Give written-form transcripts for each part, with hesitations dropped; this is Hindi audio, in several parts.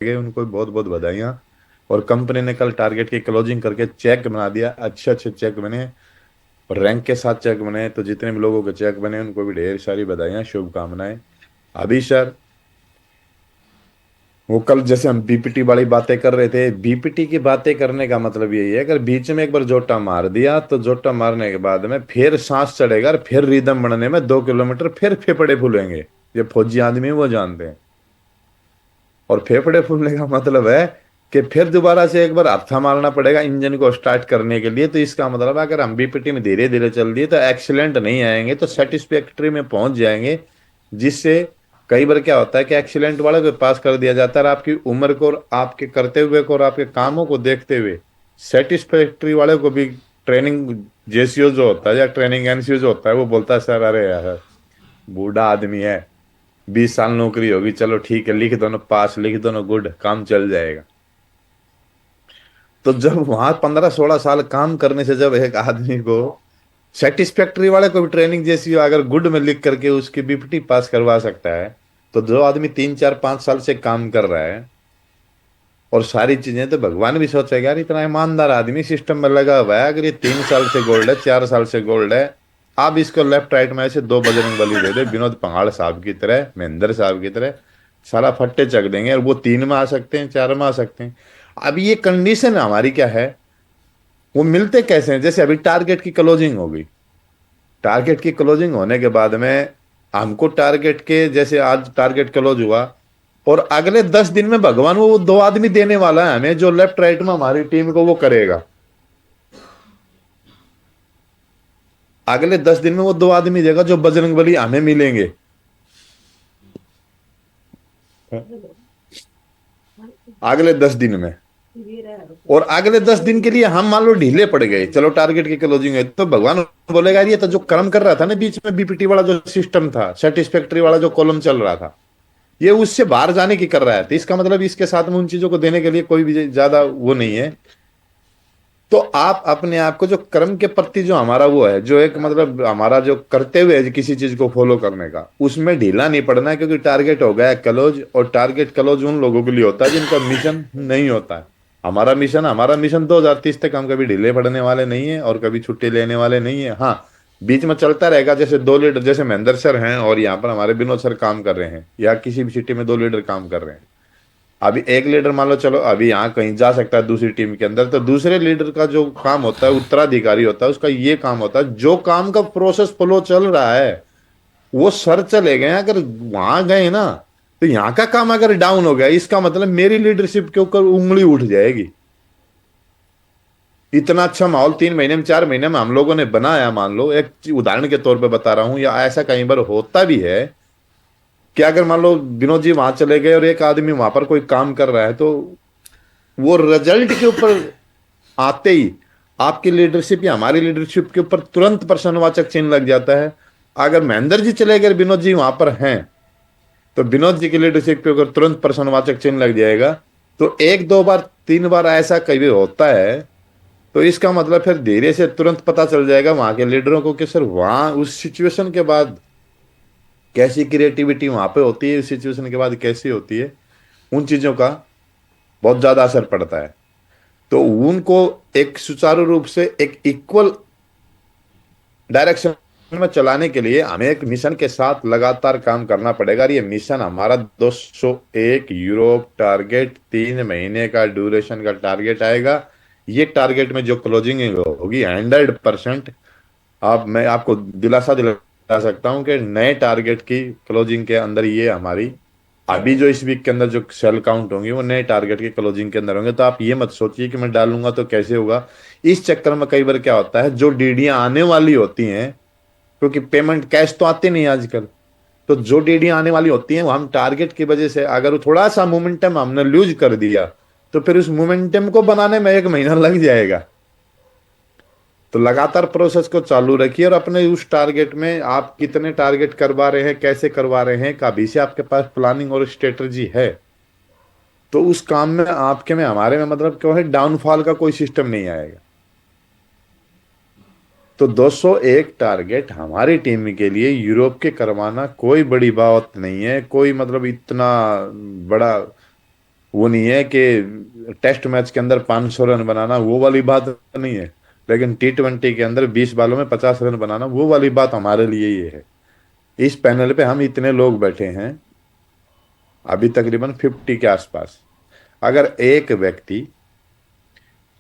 गए, उनको बहुत बहुत बधाइयाँ। और कंपनी ने कल टारगेट की क्लोजिंग करके चेक बना दिया, अच्छे अच्छे चेक बने, और रैंक के साथ चेक बने। तो जितने भी लोगों के चेक बने उनको भी ढेर सारी बधाइयाँ, शुभकामनाएं। अभी सर, वो कल जैसे हम बीपीटी वाली बातें कर रहे थे, बीपीटी की बातें करने का मतलब यही है, अगर बीच में एक बार जोटा मार दिया तो जोटा मारने के बाद में फिर सांस चढ़ेगा, और फिर रिदम बनने में 2 किलोमीटर फिर फेफड़े फूलेंगे। ये फौजी आदमी वो जानते हैं। और फेफड़े फूलने का मतलब है कि फिर दोबारा से एक बार हत्था मारना पड़ेगा इंजन को स्टार्ट करने के लिए। तो इसका मतलब है अगर हम बीपीटी में धीरे धीरे चल दिए तो एक्सीलेंट नहीं आएंगे, तो सेटिस्फैक्ट्री में पहुंच जाएंगे। जिससे कई बार क्या होता है कि एक्सीलेंट वाले को पास कर दिया जाता है, और आपकी उम्र को और आपके करते हुए को और आपके कामों को देखते हुए सेटिस्फैक्ट्री वाले को भी ट्रेनिंग जेसीओ जो होता है या ट्रेनिंग एनसीओ जो होता है वो बोलता है, सर अरे यार बूढ़ा आदमी है, 20 साल नौकरी होगी, चलो ठीक है लिख दो ना पास, लिख दो ना गुड, काम चल जाएगा। तो जब वहां 15-16 साल काम करने से जब एक आदमी को सेटिस्फैक्ट्री वाले को भी ट्रेनिंग जैसी अगर गुड में लिख करके उसकी बीपीटी पास करवा सकता है, तो जो आदमी 3-4-5 साल से काम कर रहा है और सारी चीजें, तो भगवान भी सोचेगा यार इतना ईमानदार आदमी सिस्टम में लगा हुआ है, अगर ये 3 साल से गोल्ड है, 4 साल से गोल्ड है, आप इसको लेफ्ट राइट में ऐसे दो बजरंग बली दे दे, विनोद पंगाड़ साहब की तरह, महेंद्र साहब की तरह, सारा फट्टे चक देंगे, और वो 3 में आ सकते हैं, 4 में आ सकते हैं। अब ये कंडीशन हमारी क्या है, वो मिलते कैसे हैं? जैसे अभी टारगेट की क्लोजिंग होगी, टारगेट की क्लोजिंग होने के बाद में हमको टारगेट के, जैसे आज टारगेट क्लोज हुआ, और अगले 10 दिन में भगवान वो 2 आदमी देने वाला है हमें, जो लेफ्ट राइट में हमारी टीम को वो करेगा। अगले 10 दिन में वो 2 आदमी देगा जो बजरंगबली हमें मिलेंगे। अगले 10 दिन में, और अगले 10 दिन के लिए हम मान लो ढीले पड़ गए, चलो टारगेट की क्लोजिंग है, तो भगवान बोलेगा यार ये तो जो कर्म कर रहा था ना बीच में, बीपीटी वाला जो सिस्टम था, सेटिस्फैक्ट्री वाला जो कॉलम चल रहा था, ये उससे बाहर जाने की कर रहा है, तो इसका मतलब इसके साथ में उन चीजों को देने के लिए कोई भी ज्यादा वो नहीं है। तो आप अपने आप को जो कर्म के प्रति जो हमारा वो है, जो एक मतलब हमारा जो करते हुए है किसी चीज को फॉलो करने का, उसमें ढीला नहीं पड़ना है, क्योंकि टारगेट हो गया है क्लोज, और टारगेट क्लोज उन लोगों के लिए होता है जिनका मिशन नहीं होता है। हमारा मिशन 2030 तक हम कभी ढीले पड़ने वाले नहीं है और कभी छुट्टी लेने वाले नहीं है। हाँ, बीच में चलता रहेगा, जैसे 2 लीडर, जैसे महेंद्र सर हैं और यहाँ पर हमारे विनोद सर काम कर रहे हैं, या किसी भी सिटी में 2 लीडर काम कर रहे हैं। अभी एक लीडर मान लो, चलो अभी यहाँ कहीं जा सकता है दूसरी टीम के अंदर, तो दूसरे लीडर का जो काम होता है, उत्तराधिकारी होता है, उसका ये काम होता है, जो काम का प्रोसेस फ्लो चल रहा है वो सर चले गए, अगर वहां गए ना, तो यहाँ का काम अगर डाउन हो गया, इसका मतलब मेरी लीडरशिप के ऊपर उंगली उठ जाएगी। इतना अच्छा माहौल 3 महीने में, 4 महीने में हम लोगों ने बनाया, मान लो एक उदाहरण के तौर पे बता रहा हूं, या ऐसा कई बार होता भी है कि अगर मान लो विनोद जी वहां चले गए और एक आदमी वहां पर कोई काम कर रहा है, तो वो रिजल्ट के ऊपर आते ही आपकी लीडरशिप या हमारी लीडरशिप के ऊपर तुरंत प्रश्नवाचक चिन्ह लग जाता है। अगर महेंद्र जी चले गए, विनोद जी वहां पर हैं, तो विनोद जी की लीडरशिप के ऊपर तुरंत प्रश्नवाचक चिन्ह लग जाएगा। तो 1 2 बार 3 बार ऐसा कभी होता है, तो इसका मतलब फिर धीरे से तुरंत पता चल जाएगा वहां के लीडरों को कि सर वहां उस सिचुएशन के बाद कैसी क्रिएटिविटी वहां पे होती है, उस सिचुएशन के बाद कैसी होती है, उन चीजों का बहुत ज्यादा असर पड़ता है। तो उनको एक सुचारू रूप से एक इक्वल डायरेक्शन में चलाने के लिए हमें एक मिशन के साथ लगातार काम करना पड़ेगा, और ये मिशन हमारा 201 यूरोप टारगेट, 3 महीने का ड्यूरेशन का टारगेट आएगा। ये टारगेट में जो क्लोजिंग होगी 100%, आप मैं आपको दिलासा दिला सकता हूं कि नए टारगेट की क्लोजिंग के अंदर ये हमारी, अभी जो इस वीक के अंदर जो सेल काउंट होंगे वो नए टारगेट की क्लोजिंग के अंदर होंगे। तो आप ये मत सोचिए कि मैं डालूंगा तो कैसे होगा। इस चक्कर में कई बार क्या होता है, जो डीडियां आने वाली होती हैं, क्योंकि पेमेंट कैश तो आती नहीं आजकल, तो जो डीडियां आने वाली होती हैं वो हम टारगेट की वजह से अगर वो थोड़ा सा मोमेंटम हमने लूज कर दिया, तो फिर उस मोमेंटम को बनाने में 1 महीना लग जाएगा। तो लगातार प्रोसेस को चालू रखिए, और अपने उस टारगेट में आप कितने टारगेट करवा रहे हैं, कैसे करवा रहे हैं, कभी से आपके पास प्लानिंग और स्ट्रेटजी है, तो उस काम में आपके में हमारे में मतलब क्यों है, डाउनफॉल का कोई सिस्टम नहीं आएगा। तो 201 टारगेट हमारी टीम के लिए यूरोप के करवाना कोई बड़ी बात नहीं है, कोई मतलब इतना बड़ा वो नहीं है कि टेस्ट मैच के अंदर 500 रन बनाना, वो वाली बात नहीं है। लेकिन T20 के अंदर 20 बालों में 50 रन बनाना, वो वाली बात हमारे लिए ये है। इस पैनल पे हम इतने लोग बैठे हैं, अभी तकरीबन 50 के आसपास। अगर एक व्यक्ति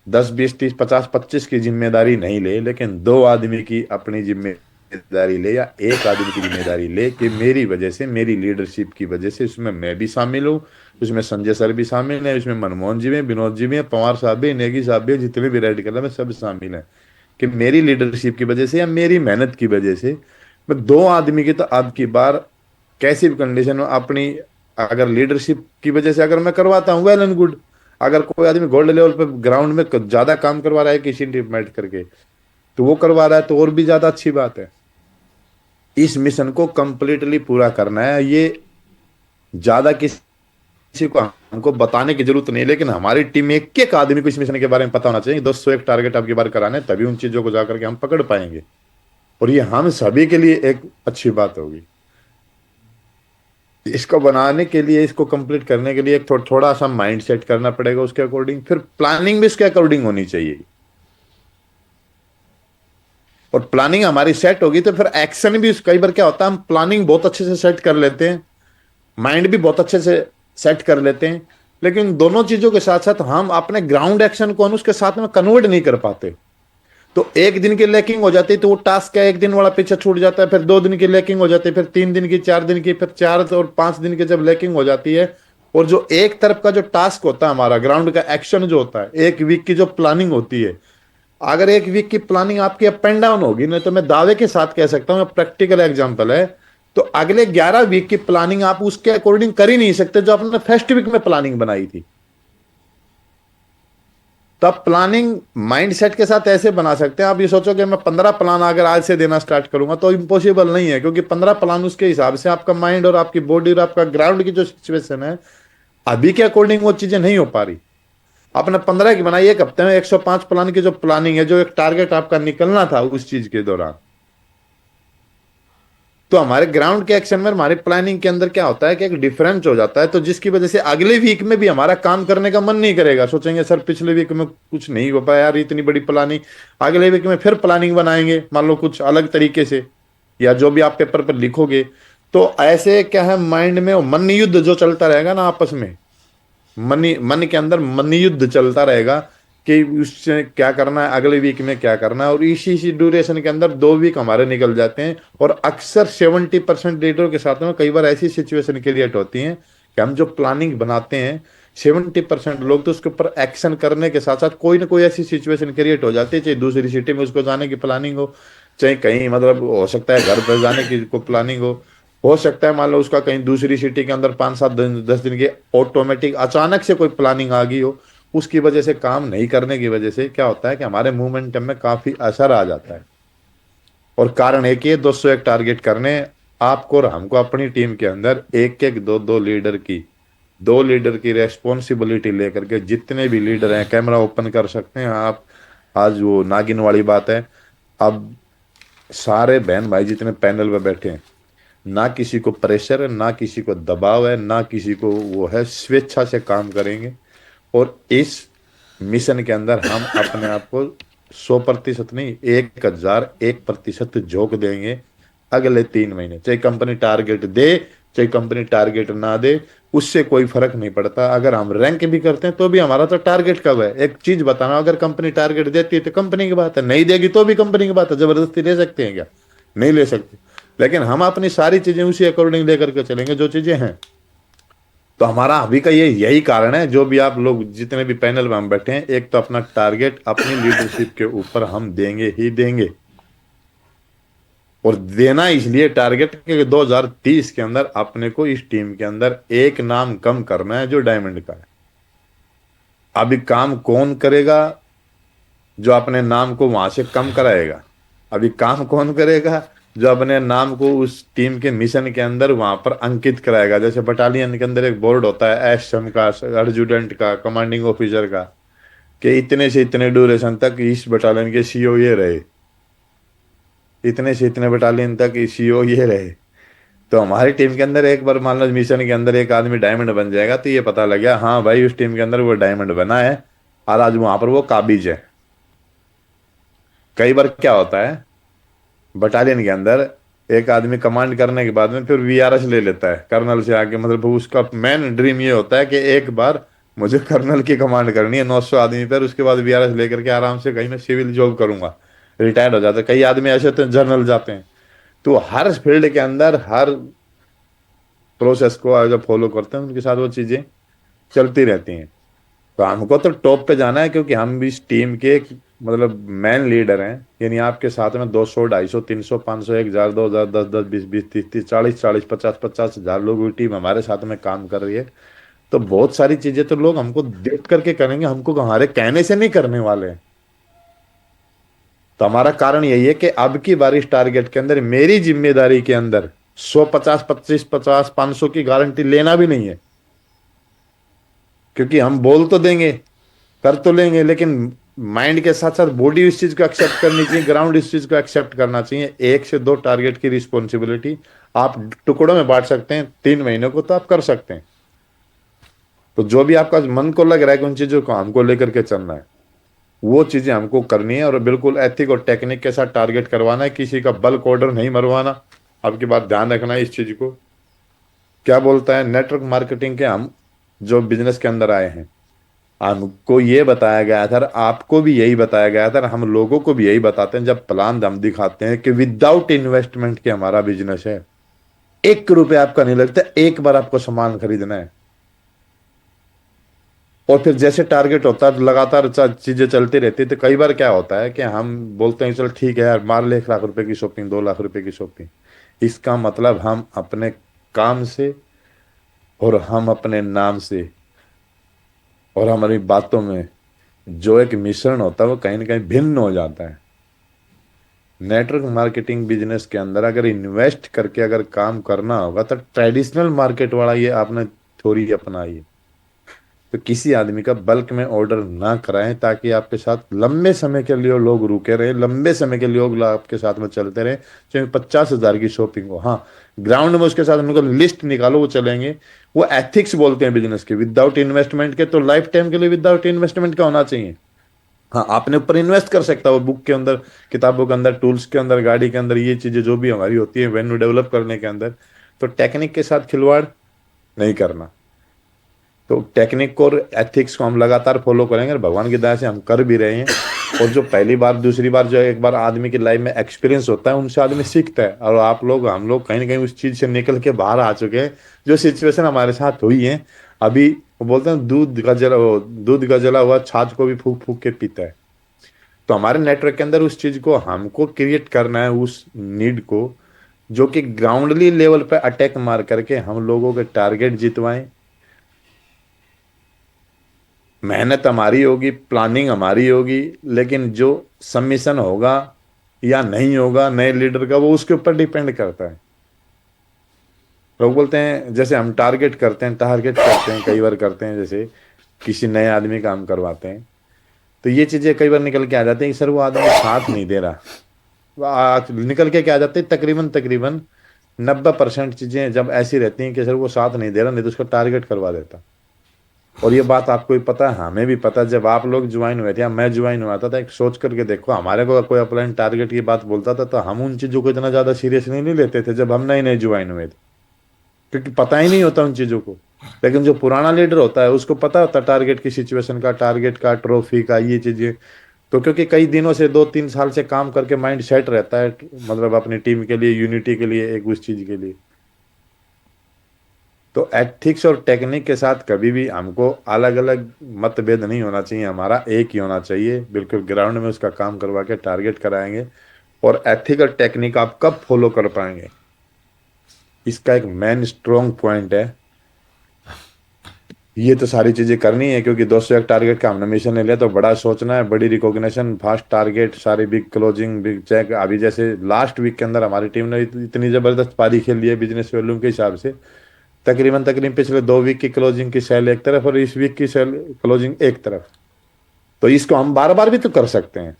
10 20 30 50 25 की जिम्मेदारी नहीं ले, लेकिन दो आदमी की अपनी जिम्मेदारी ले, या एक आदमी की जिम्मेदारी ले कि मेरी वजह से, मेरी लीडरशिप की वजह से उसमें मैं भी शामिल हूँ, उसमें संजय सर भी शामिल हैं, उसमें मनमोहन जी भी हैं, विनोद जी भी हैं, पवार साहब भी, नेगी साहब भी हैं, जितने भी रेड कलर में सब शामिल हैं, कि मेरी लीडरशिप की वजह से या मेरी मेहनत की वजह से मैं दो आदमी की तो अब की बार कैसी भी कंडीशन में अपनी, अगर लीडरशिप की वजह से अगर मैं करवाता हूँ, वेल एंड गुड। अगर कोई आदमी गोल्ड लेवल पे ग्राउंड में ज्यादा काम करवा रहा है किसी टीम मैच करके, तो वो करवा रहा है तो और भी ज्यादा अच्छी बात है। इस मिशन को कंप्लीटली पूरा करना है, ये ज्यादा किसी को हमको बताने की जरूरत नहीं है, लेकिन हमारी टीम में एक एक आदमी को इस मिशन के बारे में पता होना चाहिए। 201 टारगेट आपकी बार कराने, तभी उन चीजों को जाकर के हम पकड़ पाएंगे, और ये हम सभी के लिए एक अच्छी बात होगी। इसको बनाने के लिए, इसको कंप्लीट करने के लिए एक थोड़ा सा माइंड सेट करना पड़ेगा उसके अकॉर्डिंग, फिर प्लानिंग भी उसके अकॉर्डिंग होनी चाहिए। और प्लानिंग हमारी सेट होगी तो फिर एक्शन भी, कई बार क्या होता है हम प्लानिंग बहुत अच्छे से सेट कर लेते हैं, माइंड भी बहुत अच्छे से सेट कर लेते हैं, लेकिन दोनों चीजों के साथ साथ हम अपने ग्राउंड एक्शन को उसके साथ में कन्वर्ट नहीं कर पाते। तो एक दिन की लैकिंग हो जाती है तो वो टास्क का एक दिन वाला पीछे छूट जाता है, फिर 2 दिन की लैकिंग हो जाती है, फिर 3 दिन की, 4 दिन की, फिर 4 और 5 दिन की जब लैकिंग हो जाती है, और जो एक तरफ का जो टास्क होता है हमारा ग्राउंड का एक्शन जो होता है, एक वीक की जो प्लानिंग होती है, अगर एक वीक की प्लानिंग आपकी अप एंड डाउन होगी ना, तो मैं दावे के साथ कह सकता हूँ, प्रैक्टिकल एग्जांपल है, तो अगले 11 वीक की प्लानिंग आप उसके अकॉर्डिंग कर ही नहीं सकते जो आपने फर्स्ट वीक में प्लानिंग बनाई थी। तो आप प्लानिंग माइंड सेट के साथ ऐसे बना सकते हैं, आप ये सोचो कि मैं 15 प्लान अगर आज से देना स्टार्ट करूंगा, तो इम्पॉसिबल नहीं है, क्योंकि 15 प्लान उसके हिसाब से आपका माइंड और आपकी बॉडी और आपका ग्राउंड की जो सिचुएशन है अभी के अकॉर्डिंग वो चीजें नहीं हो पा रही। आपने 15 की बनाई, एक हफ्ते में 105 प्लान की जो प्लानिंग है, जो एक टारगेट आपका निकलना था उस चीज के दौरान, तो हमारे ग्राउंड के एक्शन में, हमारी प्लानिंग के अंदर क्या होता है कि एक डिफरेंस हो जाता है, तो जिसकी वजह से अगले वीक में भी हमारा काम करने का मन नहीं करेगा, सोचेंगे सर पिछले वीक में कुछ नहीं हो पाया यार, इतनी बड़ी प्लानिंग, अगले वीक में फिर प्लानिंग बनाएंगे, मान लो कुछ अलग तरीके से, या जो भी आप पेपर पर लिखोगे। तो ऐसे क्या है, माइंड में वो मन युद्ध जो चलता रहेगा ना आपस में, मन के अंदर मन युद्ध चलता रहेगा कि उससे क्या करना है, अगले वीक में क्या करना है, और इसी ड्यूरेशन के अंदर 2 वीक हमारे निकल जाते हैं। और अक्सर 70% लीडरों के साथ में कई बार ऐसी सिचुएशन क्रिएट होती है कि हम जो प्लानिंग बनाते हैं, 70% लोग तो उसके ऊपर एक्शन करने के साथ साथ कोई ना कोई ऐसी सिचुएशन क्रिएट हो जाती है, चाहे दूसरी सिटी में उसको जाने की प्लानिंग हो, चाहे कहीं मतलब हो सकता है घर पर जाने की को प्लानिंग हो सकता है मान लो उसका कहीं दूसरी सिटी के अंदर 5 7 दिन 10 दिन की ऑटोमेटिक अचानक से कोई प्लानिंग आ गई हो, उसकी वजह से काम नहीं करने की वजह से क्या होता है कि हमारे मूवमेंटम में काफी असर आ जाता है। और कारण एक ही है, 201 टारगेट करने आपको और हमको अपनी टीम के अंदर एक एक दो दो लीडर की रेस्पॉन्सिबिलिटी लेकर के, जितने भी लीडर हैं कैमरा ओपन कर सकते हैं आप, आज वो नागिन वाली बात है। अब सारे बहन भाई जितने पैनल पे बैठे हैं, ना किसी को प्रेशर है, ना किसी को दबाव है, ना किसी को वो है, स्वेच्छा से काम करेंगे। और इस मिशन के अंदर हम अपने आप को 100% नहीं, 1001% झोंक देंगे। अगले 3 महीने चाहे कंपनी टारगेट दे, चाहे कंपनी टारगेट ना दे, उससे कोई फर्क नहीं पड़ता। अगर हम रैंक भी करते हैं तो भी हमारा तो टारगेट कब है, एक चीज बताना, अगर कंपनी टारगेट देती है तो कंपनी की बात है, नहीं देगी तो भी कंपनी की बात है, जबरदस्ती ले सकते हैं क्या? नहीं ले सकते। लेकिन हम अपनी सारी चीजें उसी अकॉर्डिंग लेकर के चलेंगे जो चीजें हैं। तो हमारा अभी का ये यही कारण है, जो भी आप लोग जितने भी पैनल में हम बैठे हैं, एक तो अपना टारगेट अपनी लीडरशिप के ऊपर हम देंगे ही देंगे। और देना इसलिए टारगेट कि 2030 के अंदर अपने को इस टीम के अंदर एक नाम कम करना है जो डायमंड का है। अभी काम कौन करेगा जो अपने नाम को वहां से कम कराएगा? अभी काम कौन करेगा जो अपने नाम को उस टीम के मिशन के अंदर वहां पर अंकित कराएगा? जैसे बटालियन के अंदर एक बोर्ड होता है, एसएम का, एडजुटेंट का, कमांडिंग ऑफिसर का, कि इतने से इतने ड्यूरेशन तक इस बटालियन के सीओ ये रहे, इतने से इतने बटालियन तक सीओ ये रहे। तो हमारी टीम के अंदर एक बार मान लो मिशन के अंदर एक आदमी डायमंड बन जाएगा, तो ये पता लग गया हाँ भाई उस टीम के अंदर वो डायमंड बना है, और आज वहां पर वो काबिज है। कई बार क्या होता है, बटालियन के अंदर एक आदमी कमांड करने के बाद में फिर वीआरएस ले लेता है कर्नल से आके, मतलब उसका मेन ड्रीम ये होता है कि एक बार मुझे कर्नल की कमांड करनी है 900 आदमी पर, उसके बाद वीआरएस लेकर के आराम से कहीं मैं सिविल जॉब करूंगा, रिटायर्ड हो जाता है। कई आदमी ऐसे होते हैं जनरल जाते हैं। तो हर फील्ड के अंदर हर प्रोसेस को जब फॉलो करते हैं उनके साथ वो चीजें चलती रहती हैं। तो हमको तो टॉप पे जाना है, क्योंकि हम भी इस टीम के एक मतलब मैन लीडर हैं। यानी आपके साथ में 200 250 300 500 1000 2000 10 10 20 20 30 30 40 40 50 50 हजार लोगों की टीम हमारे साथ में काम कर रही है। तो बहुत सारी चीजें तो लोग हमको देख करके करेंगे, हमको हमारे कहने से नहीं करने वाले हैं। तो हमारा कारण यही है कि अब की बार इस टारगेट के अंदर मेरी जिम्मेदारी के अंदर 100 50 25 50 500 की गारंटी लेना भी नहीं है। क्योंकि हम बोल तो देंगे, कर तो लेंगे, लेकिन माइंड के साथ साथ बॉडी इस चीज को एक्सेप्ट करनी चाहिए, ग्राउंड इस चीज को एक्सेप्ट करना चाहिए। 1 से 2 टारगेट की रिस्पॉन्सिबिलिटी आप टुकड़ों में बांट सकते हैं, 3 महीनों को तो आप कर सकते हैं। तो जो भी आपका मन को लग रहा है कि उन चीजों को हमको लेकर के चलना है, वो चीजें हमको करनी है, और बिल्कुल एथिक और टेक्निक के साथ टारगेट करवाना है। किसी का बल्क ऑर्डर नहीं मरवाना। आपकी बात ध्यान रखना है इस चीज को। क्या बोलता है नेटवर्क मार्केटिंग के हम जो बिजनेस के अंदर आए हैं, हमको ये बताया गया था, आपको भी यही बताया गया था, हम लोगों को भी यही बताते हैं जब प्लान हम दिखाते हैं कि विदाउट इन्वेस्टमेंट के हमारा बिजनेस है। 1 रुपया आपका नहीं लगता, एक बार आपको सामान खरीदना है। और फिर जैसे टारगेट होता है लगातार चीजें चलती रहती है। तो कई बार क्या होता है कि हम बोलते हैं चल ठीक है यार मार ले 1 लाख रुपए की शॉपिंग 2 लाख रुपए की शॉपिंग। इसका मतलब हम अपने काम से और हम अपने नाम से और हमारी बातों में जो एक मिश्रण होता है वो कहीं ना कहीं भिन्न हो जाता है। नेटवर्क मार्केटिंग बिजनेस के अंदर अगर इन्वेस्ट करके अगर काम करना होगा तो ट्रेडिशनल मार्केट वाला ये आपने थ्योरी अपनाई है। तो किसी आदमी का बल्क में ऑर्डर ना कराएं, ताकि आपके साथ लंबे समय के लिए लोग रुके रहे, लंबे समय के लिए लोग आपके साथ में चलते रहे। चाहे 50,000 की शॉपिंग हो, हाँ ग्राउंड में उसके साथ उनको लिस्ट निकालो वो चलेंगे। वो एथिक्स बोलते हैं बिजनेस के, विदाउट इन्वेस्टमेंट के। तो लाइफ टाइम के लिए विदाउट इन्वेस्टमेंट का होना चाहिए। हाँ आपने ऊपर इन्वेस्ट कर सकता है वो बुक के अंदर, किताबों के अंदर, टूल्स के अंदर, गाड़ी के अंदर, ये चीजें जो भी हमारी होती है वेन्यू डेवलप करने के अंदर। तो टेक्निक के साथ खिलवाड़ नहीं करना। तो टेक्निक और एथिक्स को हम लगातार फॉलो करेंगे, और भगवान की दया से हम कर भी रहे हैं। और जो पहली बार दूसरी बार जो एक बार आदमी की लाइफ में एक्सपीरियंस होता है उनसे आदमी सीखता है। और आप लोग हम लोग कहीं ना कहीं उस चीज से निकल के बाहर आ चुके हैं। जो सिचुएशन हमारे साथ हुई है अभी, वो बोलते हैं दूध का जला हुआ छाछ को भी फूक फूक के पीता है। तो हमारे नेटवर्क के अंदर उस चीज को हमको क्रिएट करना है, उस नीड को, जो कि ग्राउंडली लेवल पे अटैक मार करके हम लोगों के टारगेट जितवाएं। मेहनत हमारी होगी, प्लानिंग हमारी होगी, लेकिन जो सबमिशन होगा या नहीं होगा नए लीडर का, वो उसके ऊपर डिपेंड करता है। लोग बोलते हैं जैसे हम टारगेट करते हैं कई बार करते हैं, जैसे किसी नए आदमी काम करवाते हैं, तो ये चीजें कई बार निकल के आ जाती हैं कि सर वो आदमी साथ नहीं दे रहा। निकल के क्या आ जाती है, तकरीबन तकरीबन 90% चीजें जब ऐसी रहती हैं कि सर वो साथ नहीं दे रहा, नहीं तो उसका टारगेट करवा देता। और ये बात आपको भी पता है, हमें भी पता है। जब आप लोग ज्वाइन हुए थे या मैं ज्वाइन हुआ था, एक सोच करके देखो, हमारे को कोई अपलाइन टारगेट की बात बोलता था तो हम उन चीज़ों को इतना ज़्यादा सीरियसली नहीं लेते थे जब हम नए नए ज्वाइन हुए थे, क्योंकि पता ही नहीं होता उन चीज़ों को। लेकिन जो पुराना लीडर होता है उसको पता होता है टारगेट की सिचुएशन का, टारगेट का, ट्रॉफी का, ये चीज़ें। तो क्योंकि कई दिनों से 2 3 साल से काम करके माइंड सेट रहता है, मतलब अपनी टीम के लिए, यूनिटी के लिए, एक उस चीज़ के लिए। तो एथिक्स और टेक्निक के साथ कभी भी हमको अलग अलग मतभेद नहीं होना चाहिए, हमारा एक ही होना चाहिए। बिल्कुल ग्राउंड में उसका काम करवा के टारगेट कराएंगे। और एथिक और टेक्निक आप कब फॉलो कर पाएंगे, इसका एक मेन स्ट्रॉन्ग पॉइंट है। ये तो सारी चीजें करनी है, क्योंकि 201 टारगेट का हमने मिशन ले लिया तो बड़ा सोचना है, बड़ी रिकॉग्निशन, फास्ट टारगेट, सारी बिग क्लोजिंग, बिग चेक। अभी जैसे लास्ट वीक के अंदर हमारी टीम ने इतनी जबरदस्त पारी खेल ली है बिजनेस वॉल्यूम के हिसाब से। तकरीबन तकरीबन पिछले 2 वीक की क्लोजिंग की सेल एक तरफ और इस वीक की सेल क्लोजिंग एक तरफ। तो इसको हम बार बार भी तो कर सकते हैं।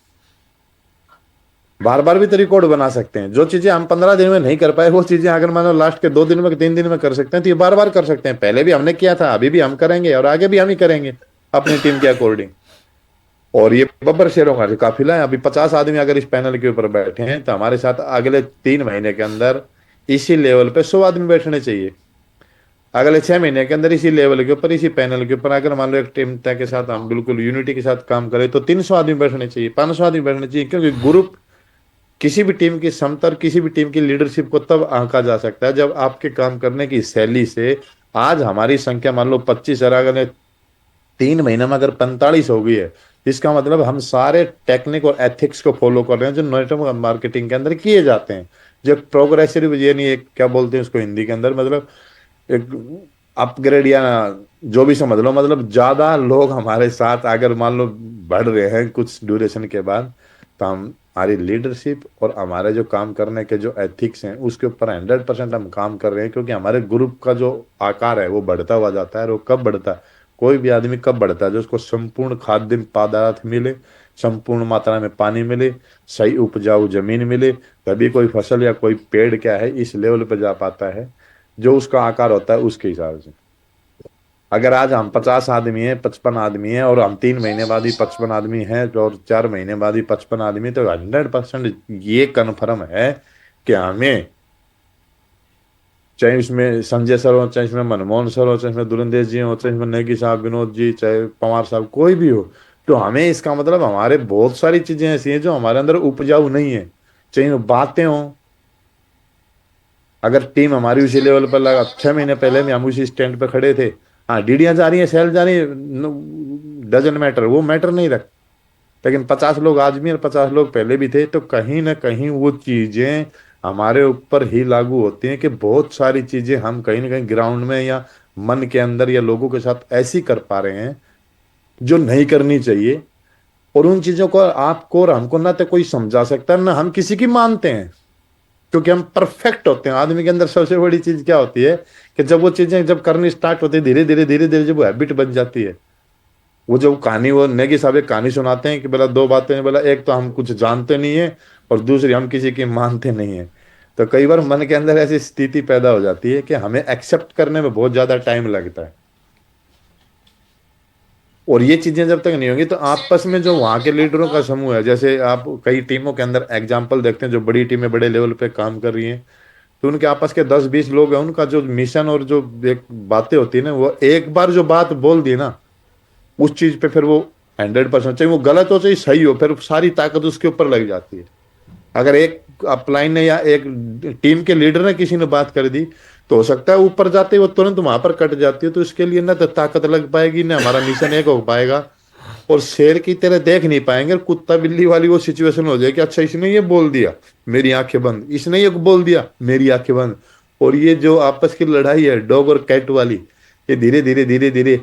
बार बार भी तो रिकॉर्ड बना सकते हैं। जो चीजें हम 15 दिन में नहीं कर पाए वो चीजें अगर मान लो लास्ट के 2 दिन में 3 दिन में कर सकते हैं तो ये बार बार कर सकते हैं। पहले भी हमने किया था, अभी भी हम करेंगे और आगे भी हम ही करेंगे अपनी टीम के अकॉर्डिंग। और ये बब्बर शेरों का जो काफिला है, अभी 50 आदमी अगर इस पैनल के ऊपर बैठे हैं तो हमारे साथ अगले 3 महीने के अंदर इसी लेवल पे 100 आदमी बैठने चाहिए। अगले 6 महीने के अंदर इसी लेवल के ऊपर, इसी पैनल के ऊपर अगर मान लो एक टीम के साथ हम बिल्कुल यूनिटी के साथ काम करें तो 300 आदमी बैठने चाहिए, 500 आदमी बैठने चाहिए। क्योंकि ग्रुप किसी भी टीम की क्षमता और किसी भी टीम की लीडरशिप को तब आंका जा सकता है जब आपके काम करने की शैली से, आज हमारी संख्या मान लो 25 है, अगले 3 महीने में अगर 45 हो गई है, इसका मतलब हम सारे टेक्निक और एथिक्स को फॉलो कर रहे हैं जो नेटवर्क मार्केटिंग के अंदर किए जाते हैं। जो प्रोग्रेसिव, ये नहीं, एक क्या बोलते हैं उसको हिंदी के अंदर, मतलब एक अपग्रेड या जो भी समझ लो, मतलब ज्यादा लोग हमारे साथ अगर मान लो बढ़ रहे हैं कुछ ड्यूरेशन के बाद, तो हम हमारी लीडरशिप और हमारे जो काम करने के जो एथिक्स हैं उसके ऊपर 100% हम काम कर रहे हैं। क्योंकि हमारे ग्रुप का जो आकार है वो बढ़ता हुआ जाता है। और वो कब बढ़ता है, कोई भी आदमी कब बढ़ता है, जो उसको संपूर्ण खाद्य पदार्थ मिले, संपूर्ण मात्रा में पानी मिले, सही उपजाऊ जमीन मिले, तभी कोई फसल या कोई पेड़ क्या है इस लेवल पे जा पाता है जो उसका आकार होता है उसके हिसाब से। अगर आज हम 50 आदमी हैं, 55 आदमी हैं, और हम 3 महीने बाद ही 55 आदमी हैं और 4 महीने बाद ही 55 आदमी, तो 100% ये कन्फर्म है कि हमें, चाहे इसमें संजय सर हो, चाहे इसमें मनमोहन सर हो, चाहे इसमें दुरंदेश जी हो, चाहे इसमें नेगी साहब, विनोद जी, चाहे पवार साहब, कोई भी हो, तो हमें इसका मतलब हमारे बहुत सारी चीजें ऐसी हैं जो हमारे अंदर उपजाऊ नहीं है। चाहे वो बातें हों, अगर टीम हमारी उसी लेवल पर लगा, 6 महीने पहले भी हम उसी स्टैंड पर खड़े थे। हाँ, डीडियां जा रही हैं, सेल जा रही है, डजन मैटर, वो मैटर नहीं रख। लेकिन 50 लोग आज भी और 50 लोग पहले भी थे, तो कहीं ना कहीं वो चीजें हमारे ऊपर ही लागू होती हैं कि बहुत सारी चीजें हम कहीं ना कहीं ग्राउंड में या मन के अंदर या लोगों के साथ ऐसी कर पा रहे हैं जो नहीं करनी चाहिए। और उन चीजों को आपको और हमको ना तो कोई समझा सकता है ना हम किसी की मानते हैं, क्योंकि हम परफेक्ट होते हैं। आदमी के अंदर सबसे बड़ी चीज क्या होती है कि जब वो चीजें जब करनी स्टार्ट होती है, धीरे धीरे धीरे धीरे जब वो हैबिट बन जाती है। वो जो कहानी, वो नेगी साहब एक कहानी सुनाते हैं कि बोला 2 बातें हैं, बोला एक तो हम कुछ जानते नहीं है और दूसरी हम किसी की मानते नहीं है। तो कई बार मन के अंदर ऐसी स्थिति पैदा हो जाती है कि हमें एक्सेप्ट करने में बहुत ज्यादा टाइम लगता है। और ये चीजें जब तक नहीं होंगी तो आपस में जो वहां के लीडरों का समूह है, जैसे आप कई टीमों के अंदर एग्जाम्पल देखते हैं जो बड़ी टीमें बड़े लेवल पे काम कर रही हैं, तो उनके आपस के 10-20 लोग हैं, उनका जो मिशन और जो एक बातें होती है ना, वो एक बार जो बात बोल दी ना, उस चीज पे फिर वो 100%, चाहे वो गलत हो चाहे सही हो, फिर सारी ताकत उसके ऊपर लग जाती है। अगर एक अपलाइन ने या एक टीम के लीडर ने किसी ने बात कर दी, तो हो सकता है ऊपर जाते ही वो तुरंत वहां पर कट जाती है। तो इसके लिए ना तो ताकत लग पाएगी, ना हमारा मिशन एक हो पाएगा, और शेर की तरह देख नहीं पाएंगे। कुत्ता बिल्ली वाली वो सिचुएशन हो जाएगी, अच्छा इसने ये बोल दिया मेरी आंखें बंद, इसने ये बोल दिया मेरी आंखें बंद। और ये जो आपस की लड़ाई है डॉग और कैट वाली, ये धीरे धीरे धीरे धीरे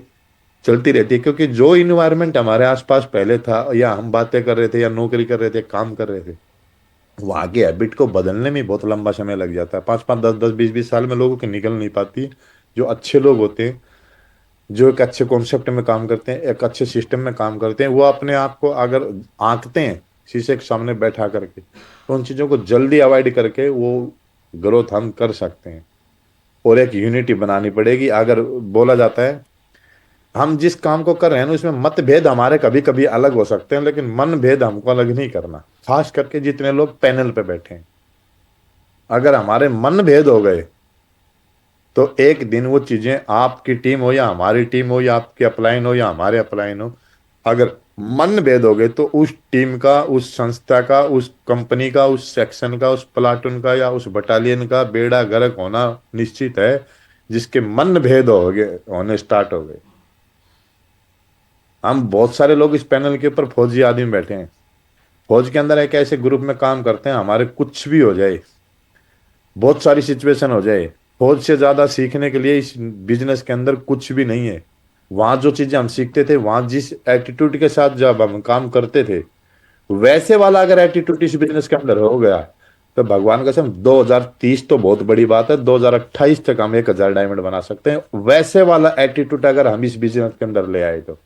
चलती रहती है। क्योंकि जो इन्वायरमेंट हमारे आसपास पहले था, या हम बातें कर रहे थे या नौकरी कर रहे थे, काम कर रहे थे, वहां के हैबिट को बदलने में बहुत लंबा समय लग जाता है। 5-5, 10-10, 20-20 साल में लोगों की निकल नहीं पाती। जो अच्छे लोग होते हैं, जो एक अच्छे कॉन्सेप्ट में काम करते हैं, एक अच्छे सिस्टम में काम करते हैं, वो अपने आप को अगर आंकते हैं शीशे के सामने बैठा करके, तो उन चीज़ों को जल्दी अवॉइड करके वो ग्रोथ हम कर सकते हैं। और एक यूनिटी बनानी पड़ेगी। अगर बोला जाता है हम जिस काम को कर रहे हैं ना, उसमें मतभेद हमारे कभी कभी अलग हो सकते हैं, लेकिन मन भेद हमको अलग नहीं करना। खास करके जितने लोग पैनल पे बैठे हैं, अगर हमारे मन भेद हो गए तो एक दिन वो चीजें, आपकी टीम हो या हमारी टीम हो, या आपके अपलाइन हो या हमारे अपलाइन हो, अगर मन भेद हो गए तो उस टीम का, उस संस्था का, उस कंपनी का, उस सेक्शन का, उस प्लाटून का या उस बटालियन का बेड़ा गर्क होना निश्चित है। जिसके मन भेद हो गए, होने स्टार्ट हो गए। हम बहुत सारे लोग इस पैनल के ऊपर फौजी आदमी बैठे हैं। फौज के अंदर एक ऐसे ग्रुप में काम करते हैं, हमारे कुछ भी हो जाए, बहुत सारी सिचुएशन हो जाए, फौज से ज्यादा सीखने के लिए इस बिजनेस के अंदर कुछ भी नहीं है। वहां जो चीजें हम सीखते थे, वहां जिस एटीट्यूड के साथ जब हम काम करते थे, वैसे वाला अगर एटीट्यूड इस बिजनेस के अंदर हो गया, तो भगवान कसम 2030 तो बहुत बड़ी बात है, 2028 तक हम 1,000 डायमंड बना सकते हैं। वैसे वाला एटीट्यूड अगर हम इस बिजनेस के अंदर ले आए तो।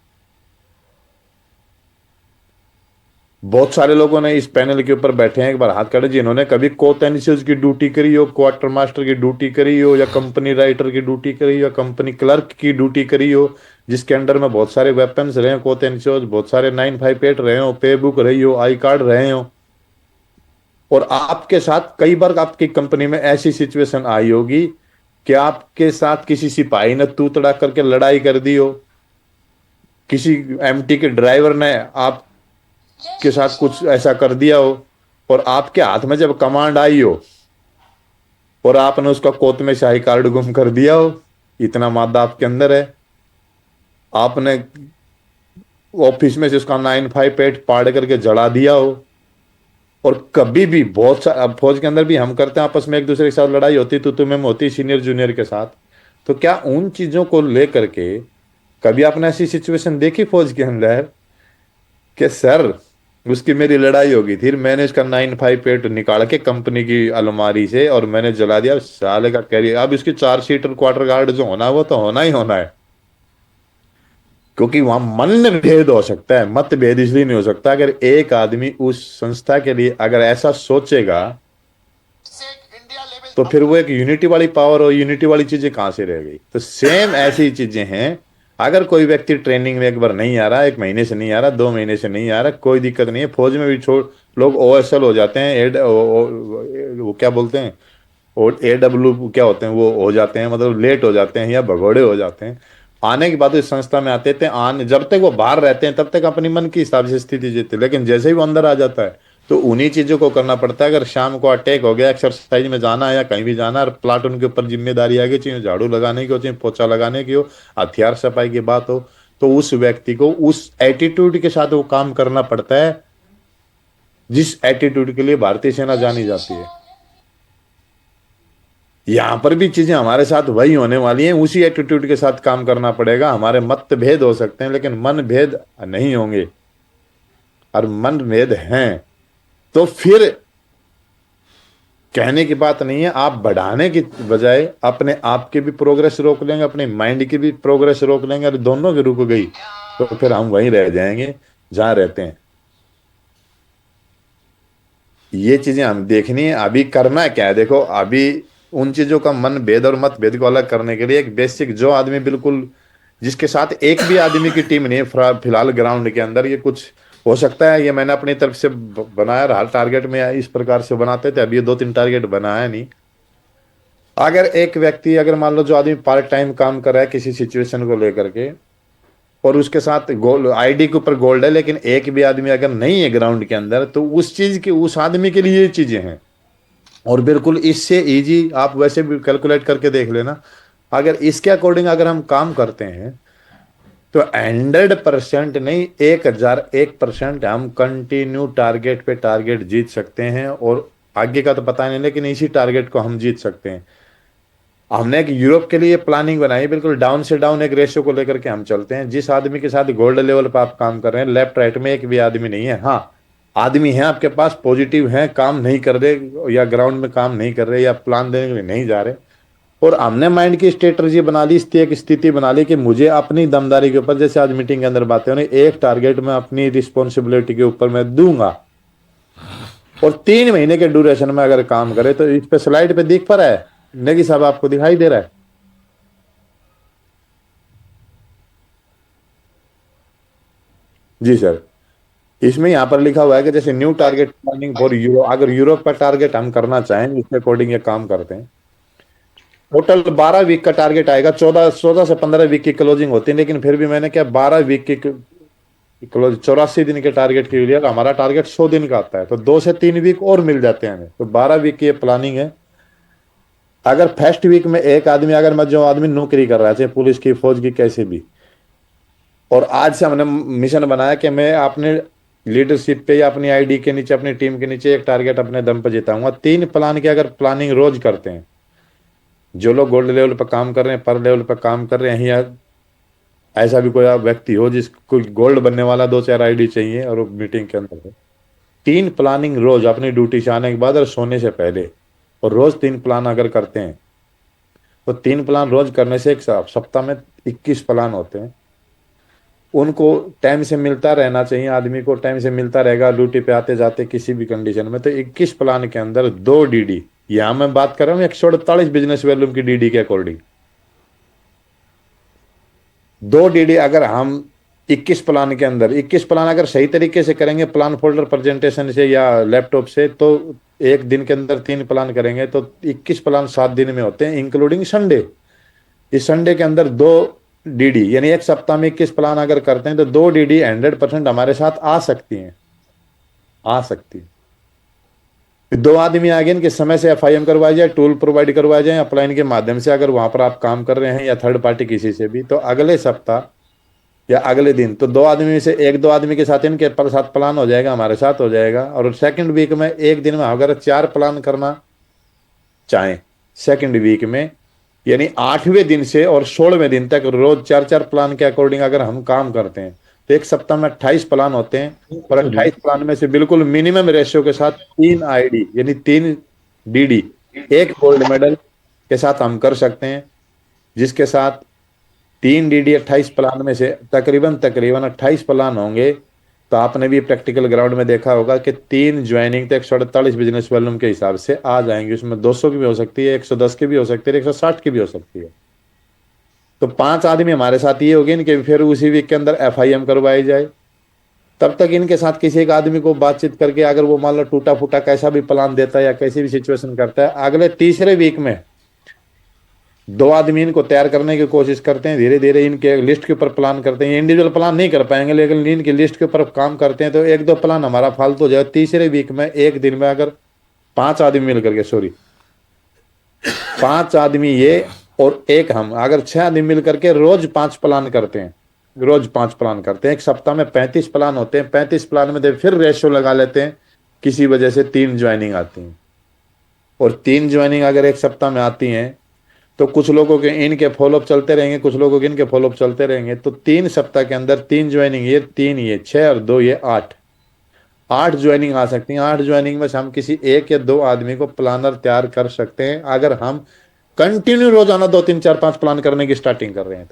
बहुत सारे लोगों ने इस पैनल के ऊपर बैठे हैं, एक बार हाथ खड़े जिन्होंने कभी कोतैनिसिस की ड्यूटी करी हो, क्वार्टर मास्टर की ड्यूटी करी हो, या कंपनी राइटर की ड्यूटी करी हो, या कंपनी क्लर्क की ड्यूटी करी हो, जिसके अंडर में बहुत सारे वेपन्स रहे हो, कोतैनिसिस बहुत सारे 958 रहे हो, पे बुक रही हो, आई कार्ड रहे हो। और आपके साथ कई बार आपकी कंपनी में ऐसी सिचुएशन आई होगी कि आपके साथ किसी सिपाही ने तू तड़ा करके लड़ाई कर दी हो, किसी एमटी के ड्राइवर ने आपके साथ कुछ ऐसा कर दिया हो, और आपके हाथ में जब कमांड आई हो और आपने उसका कोत में शाही कार्ड गुम कर दिया हो, इतना मादा आपके अंदर है, आपने ऑफिस में से उसका 958 पाड़ करके जला दिया हो, और कभी भी बहुत सा अब फौज के अंदर भी हम करते हैं, आपस में एक दूसरे के साथ लड़ाई होती, तो तुम्हें होती सीनियर जूनियर के साथ। तो क्या उन चीजों को लेकर के कभी आपने ऐसी सिचुएशन देखी फौज के अंदर कि सर उसकी मेरी लड़ाई होगी थी, मैंने इसका 958 निकाल के कंपनी की अलमारी से और मैंने जला दिया, साले का कैरियर, अब इसकी 4 सीटर क्वार्टर गार्ड जो होना है वो तो होना ही होना है। क्योंकि वहां मन भेद हो सकता है, मतभेद इसलिए नहीं हो सकता अगर एक आदमी उस संस्था के लिए अगर ऐसा सोचेगा, तो फिर वो एक यूनिटी वाली पावर और यूनिटी वाली चीजें कहां से रह गई। तो सेम ऐसी ही चीजें हैं, अगर कोई व्यक्ति ट्रेनिंग में एक बार नहीं आ रहा, 1 महीने से नहीं आ रहा, 2 महीने से नहीं आ रहा, कोई दिक्कत नहीं है, फौज में भी छोड़, लोग ओएसएल हो जाते हैं, वो क्या बोलते हैं, और AW क्या होते हैं, वो हो जाते हैं, मतलब लेट हो जाते हैं या भगोड़े हो जाते हैं, आने के बाद इस संस्था में आते थे, आने जब तक वो बाहर रहते हैं तब तक अपनी मन की हिसाब से स्थिति जीते, लेकिन जैसे ही वो अंदर आ जाता है तो उन्हीं चीजों को करना पड़ता है। अगर शाम को अटैक हो गया, एक्सरसाइज में जाना है या कहीं भी जाना है, और प्लाटून के ऊपर जिम्मेदारी आ गई, चाहे झाड़ू लगाने की हो, चाहे पोछा लगाने की हो, हथियार सफाई की बात हो, तो उस व्यक्ति को उस एटीट्यूड के साथ वो काम करना पड़ता है जिस एटीट्यूड के लिए भारतीय सेना जानी जाती है। यहां पर भी चीजें हमारे साथ वही होने वाली हैं, उसी एटीट्यूड के साथ काम करना पड़ेगा। हमारे मतभेद हो सकते हैं लेकिन मन भेद नहीं होंगे, और मन भेद हैं तो फिर कहने की बात नहीं है, आप बढ़ाने की बजाय अपने आप की भी प्रोग्रेस रोक लेंगे, अपने माइंड की भी प्रोग्रेस रोक लेंगे, और दोनों की रुक गई तो फिर हम वहीं रह जाएंगे जहां रहते हैं। ये चीजें हम देखनी है। अभी करना क्या है, देखो अभी उन चीजों का मन भेद और मतभेद को अलग करने के लिए एक बेसिक, जो आदमी बिल्कुल जिसके साथ एक भी आदमी की टीम नहीं है फिलहाल ग्राउंड के अंदर, ये कुछ हो सकता है, ये मैंने अपनी तरफ से बनाया रहा, टारगेट में इस प्रकार से बनाते थे, अभी ये 2-3 टारगेट बनाया नहीं। अगर एक व्यक्ति, अगर मान लो जो आदमी पार्ट टाइम काम कर रहा है किसी सिचुएशन को लेकर के, और उसके साथ गोल्ड आईडी के ऊपर गोल्ड है, लेकिन एक भी आदमी अगर नहीं है ग्राउंड के अंदर, तो उस चीज के उस आदमी के लिए ये चीजें हैं। और बिल्कुल इससे इजी आप वैसे भी कैलकुलेट करके देख लेना, अगर इसके अकॉर्डिंग अगर हम काम करते हैं तो 100% नहीं, 1001% हम कंटिन्यू टारगेट पे टारगेट जीत सकते हैं, और आगे का तो पता नहीं, लेकिन इसी टारगेट को हम जीत सकते हैं। हमने एक यूरोप के लिए प्लानिंग बनाई, बिल्कुल डाउन से डाउन एक रेशियो को लेकर के हम चलते हैं। जिस आदमी के साथ गोल्ड लेवल पर आप काम कर रहे हैं, लेफ्ट राइट में एक भी आदमी नहीं है, हाँ आदमी है आपके पास पॉजिटिव है, काम नहीं कर रहे या ग्राउंड में काम नहीं कर रहे या प्लान देने के लिए नहीं जा रहे, और हमने माइंड की स्ट्रेटजी बना ली, एक स्थिति बना ली कि मुझे अपनी दमदारी के ऊपर, जैसे आज मीटिंग के अंदर बातें हो रही, एक टारगेट में अपनी रिस्पॉन्सिबिलिटी के ऊपर मैं दूंगा, और 3 महीने के ड्यूरेशन में अगर काम करे, तो इस पे स्लाइड पे दिख पा रहा है नेगी साहब, आपको दिखाई दे रहा है? जी सर, इसमें यहाँ पर लिखा हुआ है कि जैसे new target planning for euro, अगर यूरोप का टारगेट हम करना चाहें, इसके अकॉर्डिंग ये काम करते हैं। टोटल 12 वीक का टारगेट आएगा, 14 से 15 वीक की क्लोजिंग होती है, लेकिन फिर भी मैंने क्या 12 वीक की क्लोज 84 दिन के टारगेट के लिए, हमारा टारगेट 100 दिन का आता है, तो 2 से 3 वीक और मिल जाते हैं हमें, तो 12 वीक की ये प्लानिंग है। अगर फर्स्ट वीक में एक आदमी, अगर मैं जो आदमी नौकरी कर रहा है, चाहे पुलिस की, फौज की, कैसे भी, और आज से हमने मिशन बनाया कि मैं अपने लीडरशिप पे या अपनी आईडी के नीचे, अपनी टीम के नीचे एक टारगेट अपने दम पर जिताऊंगा। 3 प्लान की अगर प्लानिंग रोज करते हैं, जो लोग गोल्ड लेवल पर काम कर रहे हैं, पर लेवल पर काम कर रहे हैं, या ऐसा भी कोई व्यक्ति हो जिसको गोल्ड बनने वाला 2-4 आईडी चाहिए और वो मीटिंग के अंदर है, 3 प्लानिंग रोज अपनी ड्यूटी से आने के बाद और सोने से पहले, और रोज 3 प्लान अगर करते हैं, तो 3 प्लान रोज करने से एक सप्ताह में 21 प्लान होते हैं। उनको टाइम से मिलता रहना चाहिए, आदमी को टाइम से मिलता रहेगा ड्यूटी पे आते जाते किसी भी कंडीशन में। तो 21 प्लान के अंदर 2 DD, यहां मैं बात कर रहा हूँ 148 बिजनेस वॉल्यूम की DD के अकॉर्डिंग। 2 DD अगर हम 21 प्लान के अंदर, 21 प्लान अगर सही तरीके से करेंगे प्लान फोल्डर प्रेजेंटेशन से या लैपटॉप से, तो एक दिन के अंदर 3 प्लान करेंगे तो 21 प्लान 7 दिन में होते हैं इंक्लूडिंग संडे। इस संडे के अंदर 2 DD, यानी एक सप्ताह में 21 प्लान अगर करते हैं तो 2 DD 100% हमारे साथ आ सकती हैं, आ सकती है। 2 आदमी आगे इनके समय से FIM करवाया जाए, टूल प्रोवाइड करवाया जाए अपलाइन के माध्यम से, अगर वहां पर आप काम कर रहे हैं या थर्ड पार्टी किसी से भी, तो अगले सप्ताह या अगले दिन तो 2 आदमी में से एक 2 आदमी के साथ इनके पर साथ प्लान हो जाएगा, हमारे साथ हो जाएगा। और सेकंड वीक में एक दिन में अगर 4 प्लान करना चाहें सेकंड वीक में, यानी 8वें दिन से और 16वें दिन तक रोज 4 4 प्लान के अकॉर्डिंग अगर हम काम करते हैं तो एक सप्ताह में 28 प्लान होते हैं। और 28 प्लान में से बिल्कुल मिनिमम रेशियो के साथ 3 ID यानी 3 DD, एक गोल्ड मेडल के साथ हम कर सकते हैं। जिसके साथ 3 DD 28 प्लान में से तकरीबन तकरीबन 28 प्लान होंगे। तो आपने भी प्रैक्टिकल ग्राउंड में देखा होगा कि 3 ज्वाइनिंग तो 148 बिजनेस वॉल्यूम के हिसाब से आ जाएंगे। उसमें 200 की भी हो सकती है, 110 की भी हो सकती है, 160 की भी हो सकती है। तो 5 आदमी हमारे साथ ये हो गए, इनके फिर उसी वीक के अंदर FIM करवाई जाए। तब तक इनके साथ किसी एक आदमी को बातचीत करके, अगर वो मान लो टूटा फूटा कैसा भी प्लान देता है या कैसी भी सिचुएशन करता है, अगले तीसरे वीक में 2 आदमी इनको तैयार करने की कोशिश करते हैं। धीरे धीरे इनके लिस्ट के ऊपर प्लान करते हैं, इंडिविजुअल प्लान नहीं कर पाएंगे लेकिन इनकी लिस्ट के ऊपर काम करते हैं। तो 1 2 प्लान हमारा फालतू हो जाए। तीसरे वीक में एक दिन में अगर 5 आदमी मिल करके, सॉरी 5 आदमी ये और एक हम, अगर 6 आदमी मिल करके रोज 5 प्लान करते हैं, रोज 5 प्लान करते हैं, एक सप्ताह में 35 प्लान होते हैं। 35 प्लान में फिर रेशियो लगा लेते हैं, किसी वजह से 3 ज्वाइनिंग आती हैं। और 3 ज्वाइनिंग अगर एक सप्ताह में आती हैं तो कुछ लोगों के इनके फॉलोअप चलते रहेंगे, कुछ लोगों के इनके फॉलोअप चलते रहेंगे। तो 3 सप्ताह के अंदर 3 ज्वाइनिंग, ये 3 ये 6 और 2 ये 8 ज्वाइनिंग आ सकती हैं। 8 ज्वाइनिंग में से हम किसी एक या 2 आदमी को प्लानर तैयार कर सकते हैं, अगर हम कंटिन्यू रोजाना 2 3 4 5 प्लान करने की स्टार्टिंग कर रहे हैं।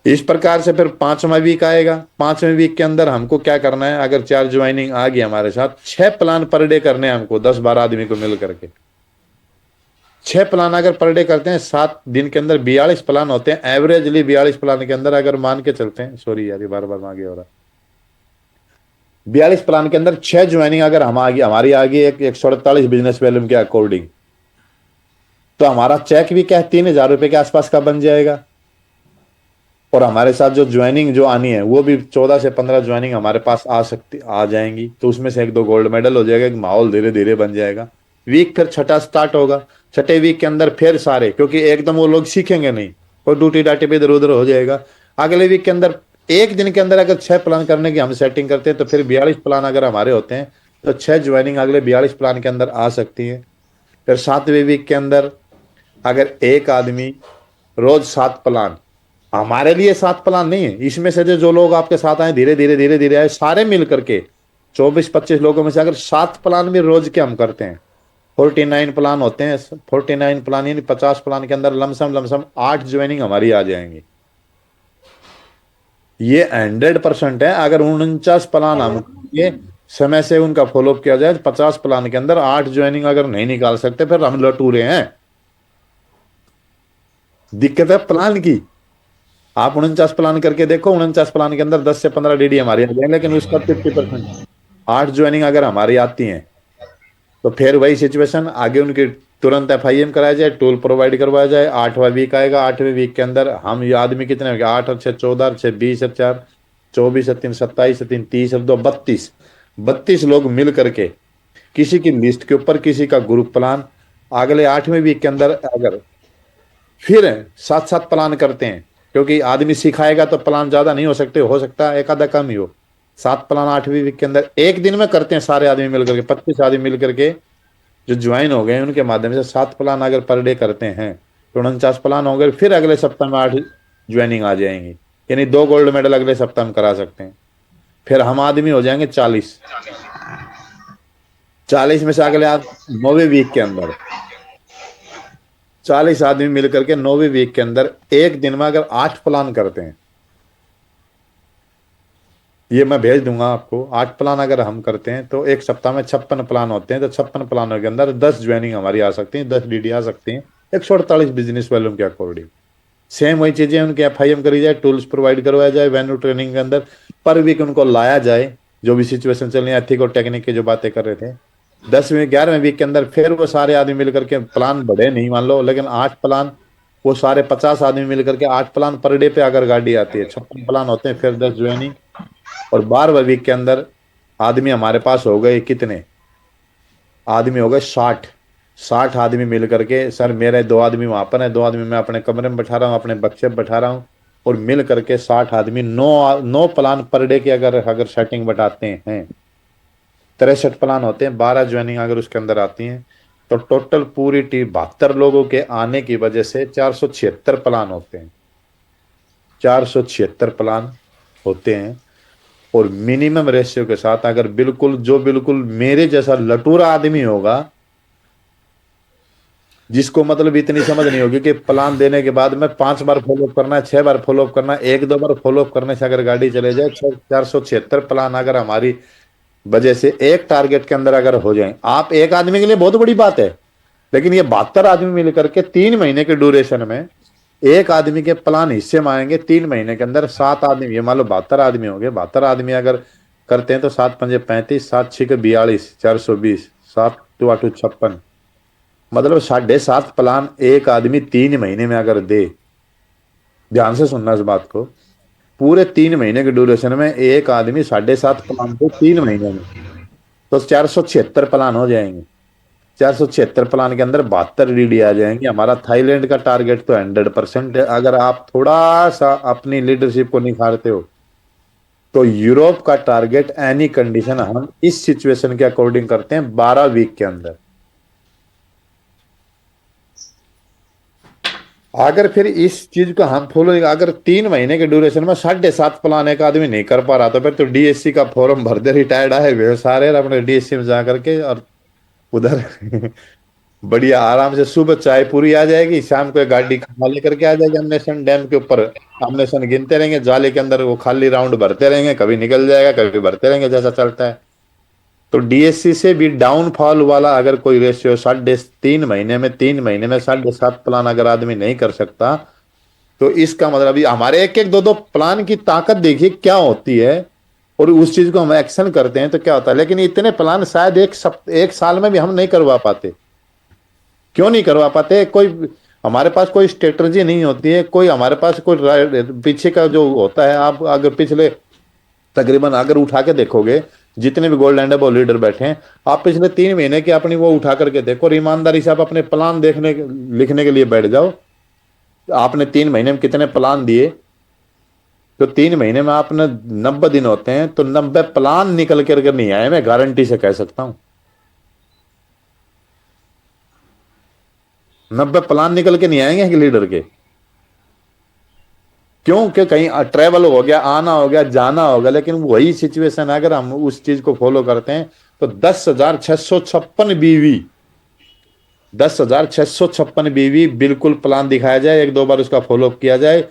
इस प्रकार से फिर 5वां वीक आएगा। 5वें वीक के अंदर हमको क्या करना है, अगर 4 ज्वाइनिंग आ गई हमारे साथ, 6 प्लान पर डे करने हैं हमको, 10 12 आदमी को मिल करके 6 प्लान अगर पर डे करते हैं, 7 दिन के अंदर 42 प्लान होते हैं एवरेजली। 42 प्लान के अंदर अगर मान के चलते हैं, सॉरी यार ये बार बार आगे हो रहा, 42 प्लान के अंदर 6 ज्वाइनिंग अगर हम आगे हमारी आगे 148 बिजनेस वॉल्यूम के अकॉर्डिंग, तो हमारा चेक भी क्या है 3,000 रुपए के आसपास का बन जाएगा। और हमारे साथ जो ज्वाइनिंग जो आनी है वो भी 14 से 15 ज्वाइनिंग हमारे पास आ जाएंगी। तो उसमें से 1 2 गोल्ड मेडल हो जाएगा, एक माहौल धीरे धीरे बन जाएगा। वीक फिर छठा स्टार्ट होगा। छठे वीक के अंदर फिर सारे, क्योंकि एकदम वो लोग सीखेंगे नहीं और ड्यूटी डाटे पे इधर उधर हो जाएगा। अगले वीक के अंदर एक दिन के अंदर अगर 6 प्लान करने की हम सेटिंग करते हैं तो फिर 42 प्लान अगर हमारे होते हैं तो 6 ज्वाइनिंग अगले 42 प्लान के अंदर आ सकती है। फिर 7वें वीक के अंदर अगर एक आदमी रोज 7 प्लान, हमारे लिए 7 प्लान नहीं है, इसमें से जो लोग आपके साथ आए धीरे धीरे धीरे धीरे आए, सारे मिल करके 24 25 लोगों में से अगर 7 प्लान भी रोज के हम करते हैं, 49 प्लान होते हैं। 49 प्लान यानी 50 प्लान के अंदर लमसम 8 ज्वाइनिंग हमारी आ जाएंगी। ये 100% है। अगर 49 प्लान हम ये समय से उनका फॉलोअप किया जाए, 50 प्लान के अंदर 8 ज्वाइनिंग अगर नहीं निकाल सकते फिर हम लटूरे हैं। दिक्कत है प्लान की। आप 49 प्लान करके देखो, 49 प्लान के अंदर 10 से 15 DD हमारी आ जाएंगे, लेकिन उसका 50%, 8 ज्वाइनिंग अगर हमारी आती हैं तो फिर वही सिचुएशन, आगे उनकी तुरंत FIM कराया जाए, टूल प्रोवाइड करवाया जाए। 8वां वीक आएगा, 8वें वीक के अंदर हम ये आदमी कितने हो गए, 8 और 6 14 और 6 20 और 4 24 और 3 27 और 3 30 और 2 32 लोग मिल करके किसी की लिस्ट के ऊपर किसी का ग्रुप प्लान अगले 8वें वीक के अंदर अगर फिर 7 7 प्लान करते हैं, क्योंकि आदमी सिखाएगा तो प्लान ज्यादा नहीं हो सकते, हो सकता है एक आधा कम ही हो। 7 प्लान 8वीं वीक के अंदर एक दिन में करते हैं सारे आदमी मिलकर के, 25 आदमी मिलकर के जो ज्वाइन हो गए उनके माध्यम से 7 प्लान अगर पर डे करते हैं तो 49 प्लान हो गए। फिर अगले सप्ताह में 8 ज्वाइनिंग आ जाएंगी, यानी 2 गोल्ड मेडल अगले सप्ताह में करा सकते हैं। फिर हम आदमी हो जाएंगे 40। 40 में से अगले 9वें वीक के अंदर 40 आदमी मिलकर के 9वें वीक के अंदर एक दिन में अगर 8 प्लान करते हैं ये मैं भेज दूंगा आपको। 8 प्लान अगर हम करते हैं तो एक सप्ताह में 56 प्लान होते हैं, तो 56 प्लानों के अंदर 10 ज्वाइनिंग हमारी आ सकती है, 10 डीडी आ सकती हैं 148 बिजनेस वॉल्यूम के अकॉर्डिंग। सेम वही चीजें उनके एफआईएम करी जाए, टूल्स प्रोवाइड करवाया जाए, वेन्यू ट्रेनिंग के अंदर पर वीक उनको लाया जाए, जो भी सिचुएशन चल रही है, एथिक और टेक्निक की जो बातें कर रहे थे। 10वें 11वें वीक के अंदर फिर वो सारे आदमी मिलकर के प्लान बढ़े नहीं मान लो, लेकिन 8 प्लान, वो सारे 50 आदमी मिलकर के 8 प्लान पर डे पे अगर गाड़ी आती है, 56 प्लान होते हैं, फिर 10 ज्वाइनिंग। और 12वें वीक के अंदर आदमी हमारे पास हो गए कितने, आदमी हो गए 60। 60 आदमी मिल करके, सर मेरे 2 आदमी वहां पर है, 2 आदमी मैं अपने कमरे में बैठा रहा हूँ, अपने बच्चे पे बैठा रहा हूँ, और मिल करके 60 आदमी, 9 9 प्लान पर डे की अगर अगर सेटिंग बैठाते हैं, 63 प्लान होते हैं, 12 ज्वाइनिंग अगर उसके अंदर आती हैं, तो टोटल पूरी टीम 72 लोगों के आने की वजह से 476 प्लान होते हैं। 476 प्लान होते हैं। और मिनिमम रेशियो के साथ अगर बिल्कुल जो बिल्कुल मेरे जैसा लटूरा आदमी होगा, जिसको मतलब इतनी समझ नहीं होगी कि प्लान देने के बाद में 5 बार फॉलोअप करना है, 6 बार फॉलोअप करना है, 1 2 बार फॉलोअप करने से अगर गाड़ी चले जाए, 476 प्लान अगर हमारी वजह से एक टारगेट के अंदर अगर हो जाए, आप एक आदमी के लिए बहुत बड़ी बात है, लेकिन ये 72 आदमी मिलकर के 3 महीने के ड्यूरेशन में एक आदमी के प्लान हिस्से में आएंगे, 3 महीने के अंदर 7 आदमी, ये मान लो 72 आदमी हो गए, 72 आदमी अगर करते हैं तो 7 5 35, 7 6 42, 420, 7 2 8 56, मतलब 7.5 प्लान एक आदमी 3 महीने में अगर दे। ध्यान से सुनना इस बात को, पूरे 3 महीने के ड्यूरेशन में एक आदमी 7.5 प्लान दे 3 महीने में, तो 476 प्लान हो जाएंगे। 476 प्लान के अंदर 72 डीडी आ जाएंगे। हमारा थाईलैंड का टारगेट तो 100% है। अगर आप थोड़ा सा अपनी लीडरशिप को निखारते हो, तो यूरोप का टारगेट एनी कंडीशन हम इस सिचुएशन के अकॉर्डिंग करते हैं 12 वीक के अंदर। अगर फिर इस चीज को हम फॉलो, अगर 3 महीने के ड्यूरेशन में 7.5 प्लान एक आदमी नहीं कर पा रहा, तो फिर तो डीएससी का फॉर्म भर दे, रिटायर्ड आए हुए सारे अपने डीएससी में जा करके, और उधर बढ़िया आराम से सुबह चाय पूरी आ जाएगी, शाम को एक गाड़ी खाना लेकर के आ जाएगी अमनेशन डैम के ऊपर। अमनेशन गिनते रहेंगे जाले के अंदर, वो खाली राउंड भरते रहेंगे, कभी निकल जाएगा, कभी भरते रहेंगे, जैसा चलता है। तो डीएससी से भी डाउनफॉल वाला अगर कोई रेशियो 3 महीने में 7.5 प्लान अगर आदमी नहीं कर सकता, तो इसका मतलब अभी हमारे एक एक दो दो प्लान की ताकत देखिए क्या होती है, और उस चीज को हम एक्शन करते हैं तो क्या होता है। लेकिन इतने प्लान शायद एक साल में भी हम नहीं करवा पाते। क्यों नहीं करवा पाते? कोई हमारे पास कोई स्ट्रेटजी नहीं होती है, कोई हमारे पास कोई पीछे का जो होता है। आप अगर पिछले तकरीबन अगर उठा के देखोगे, जितने भी गोल्ड एंड अबव लीडर बैठे हैं, आप पिछले 3 महीने की अपनी वो उठा करके देखो, और ईमानदारी से आप अपने प्लान लिखने के लिए बैठ जाओ। आपने 3 महीने में कितने प्लान दिए? तो 3 महीने में आपने 90 दिन होते हैं, तो 90 प्लान निकल कर नहीं आए, मैं गारंटी से कह सकता हूं। 90 प्लान निकल के नहीं आएंगे एक लीडर के। क्यों? कि कहीं ट्रेवल हो गया, आना हो गया, जाना होगा, लेकिन वही सिचुएशन है, अगर हम उस चीज को फॉलो करते हैं तो 10,656 बीवी, 10,656 बीवी बिल्कुल प्लान दिखाया जाए, 1 2 बार उसका फॉलोअप किया जाए,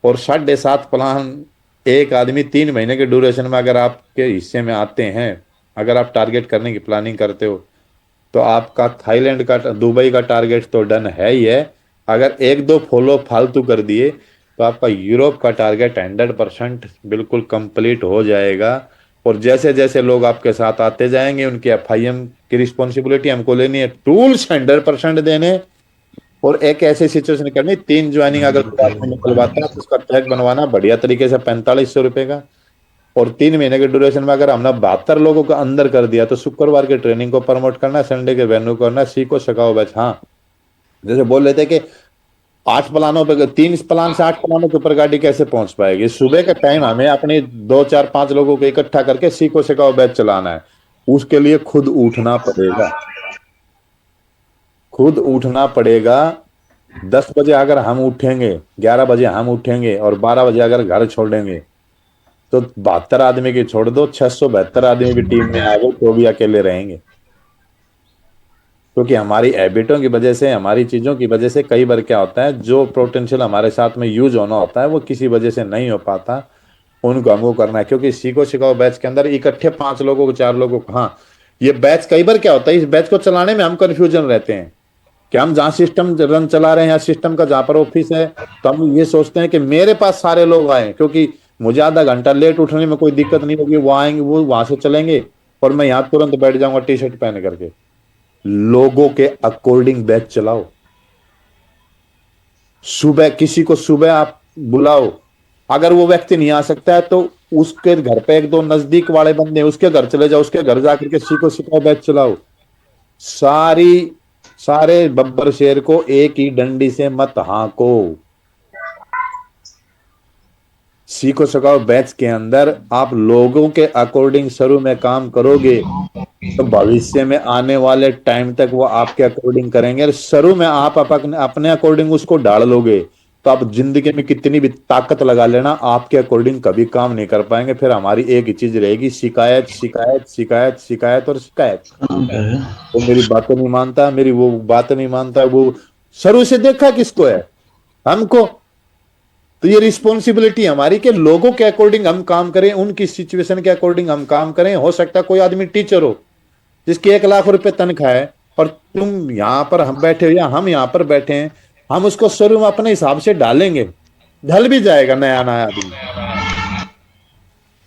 और 7.5 प्लान एक आदमी 3 महीने के ड्यूरेशन में अगर आपके हिस्से में आते हैं, अगर आप टारगेट करने की प्लानिंग करते हो, तो आपका थाईलैंड का, दुबई का टारगेट तो डन है ही है। अगर 1 2 फॉलो फालतू कर दिए, तो आपका यूरोप का टारगेट 100% बिल्कुल कंप्लीट हो जाएगा। और जैसे जैसे लोग आपके साथ आते जाएंगे, उनकी एफआईएम की रिस्पॉन्सिबिलिटी हमको लेनी है, टूल्स 100% देने, और एक ऐसी सिचुएशन करनी, 3 ज्वाइनिंग अगर कोई आदमी निकलवाता है तो उसका टैग बनवाना बढ़िया तरीके से 4500 रुपए का। और 3 महीने के ड्यूरेशन में अगर हमने 72 लोगों को अंदर कर दिया, तो शुक्रवार के ट्रेनिंग को प्रमोट करना, संडे के वेन्यू करना, सीखो सिखाओ बैच। हाँ, जैसे बोल रहे थे कि 8 प्लानों पे, 3 प्लान से 8 प्लानों के ऊपर गाड़ी कैसे पहुंच पाएगी? सुबह के टाइम हमें अपने 2 4 5 लोगों को इकट्ठा करके सीखो सिखाओ बैच चलाना है। उसके लिए खुद उठना पड़ेगा, खुद उठना पड़ेगा। 10 बजे अगर हम उठेंगे, 11 बजे हम उठेंगे, और 12 बजे अगर घर छोड़ेंगे, तो 72 आदमी की छोड़ दो, 672 आदमी की टीम में आ गए तो भी अकेले रहेंगे। क्योंकि हमारी हैबिटों की वजह से, हमारी चीजों की वजह से कई बार क्या होता है, जो पोटेंशियल हमारे साथ में यूज होना होता है वो किसी वजह से नहीं हो पाता। उनको हमको करना है, क्योंकि सीखो सिखाओ बैच के अंदर इकट्ठे 5 लोगों को 4 लोगों को, हाँ ये बैच कई बार क्या होता है, इस बैच को चलाने में हम कंफ्यूजन रहते हैं कि हम जहाँ सिस्टम रन चला रहे हैं या सिस्टम का जहाँ पर ऑफिस है, तो हम ये सोचते हैं कि मेरे पास सारे लोग आए, क्योंकि मुझे आधा घंटा लेट उठने में कोई दिक्कत नहीं होगी, वो आएंगे वो वहां से चलेंगे और मैं यहाँ तुरंत बैठ जाऊंगा टी शर्ट पहन करके। लोगों के अकॉर्डिंग बैच चलाओ। सुबह किसी को सुबह आप बुलाओ, अगर वो व्यक्ति नहीं आ सकता है तो उसके घर पे एक दो नजदीक वाले बंदे हैं, उसके घर चले जाओ, उसके घर जाकर के सीखो सिखाओ बैच चलाओ। सारी सारे बब्बर शेर को एक ही डंडी से मत हाको। सीखो सिखाओ बैच के अंदर आप लोगों के अकॉर्डिंग शुरू में काम करोगे तो भविष्य में आने वाले टाइम तक वो आपके अकॉर्डिंग करेंगे, और शुरू में आप अपने अपने अकॉर्डिंग उसको डाल लोगे तो आप जिंदगी में कितनी भी ताकत लगा लेना, आपके अकॉर्डिंग कभी काम नहीं कर पाएंगे। फिर हमारी एक ही चीज रहेगी, शिकायत शिकायत शिकायत शिकायत और शिकायत। वो मेरी बातें नहीं मानता, मेरी वो बात नहीं मानता, वो शुरू से देखा किसको है, हमको। तो ये रिस्पॉन्सिबिलिटी हमारी कि लोगों के अकॉर्डिंग हम काम करें, उनकी सिचुएशन के अकॉर्डिंग हम काम करें। हो सकता है कोई आदमी टीचर हो जिसकी 1 लाख रुपए तनख्वाह है, और तुम यहां पर हम बैठे हो या हम यहां पर बैठे हैं, हम उसको शुरू में अपने हिसाब से डालेंगे, ढल भी जाएगा नया नया आदमी,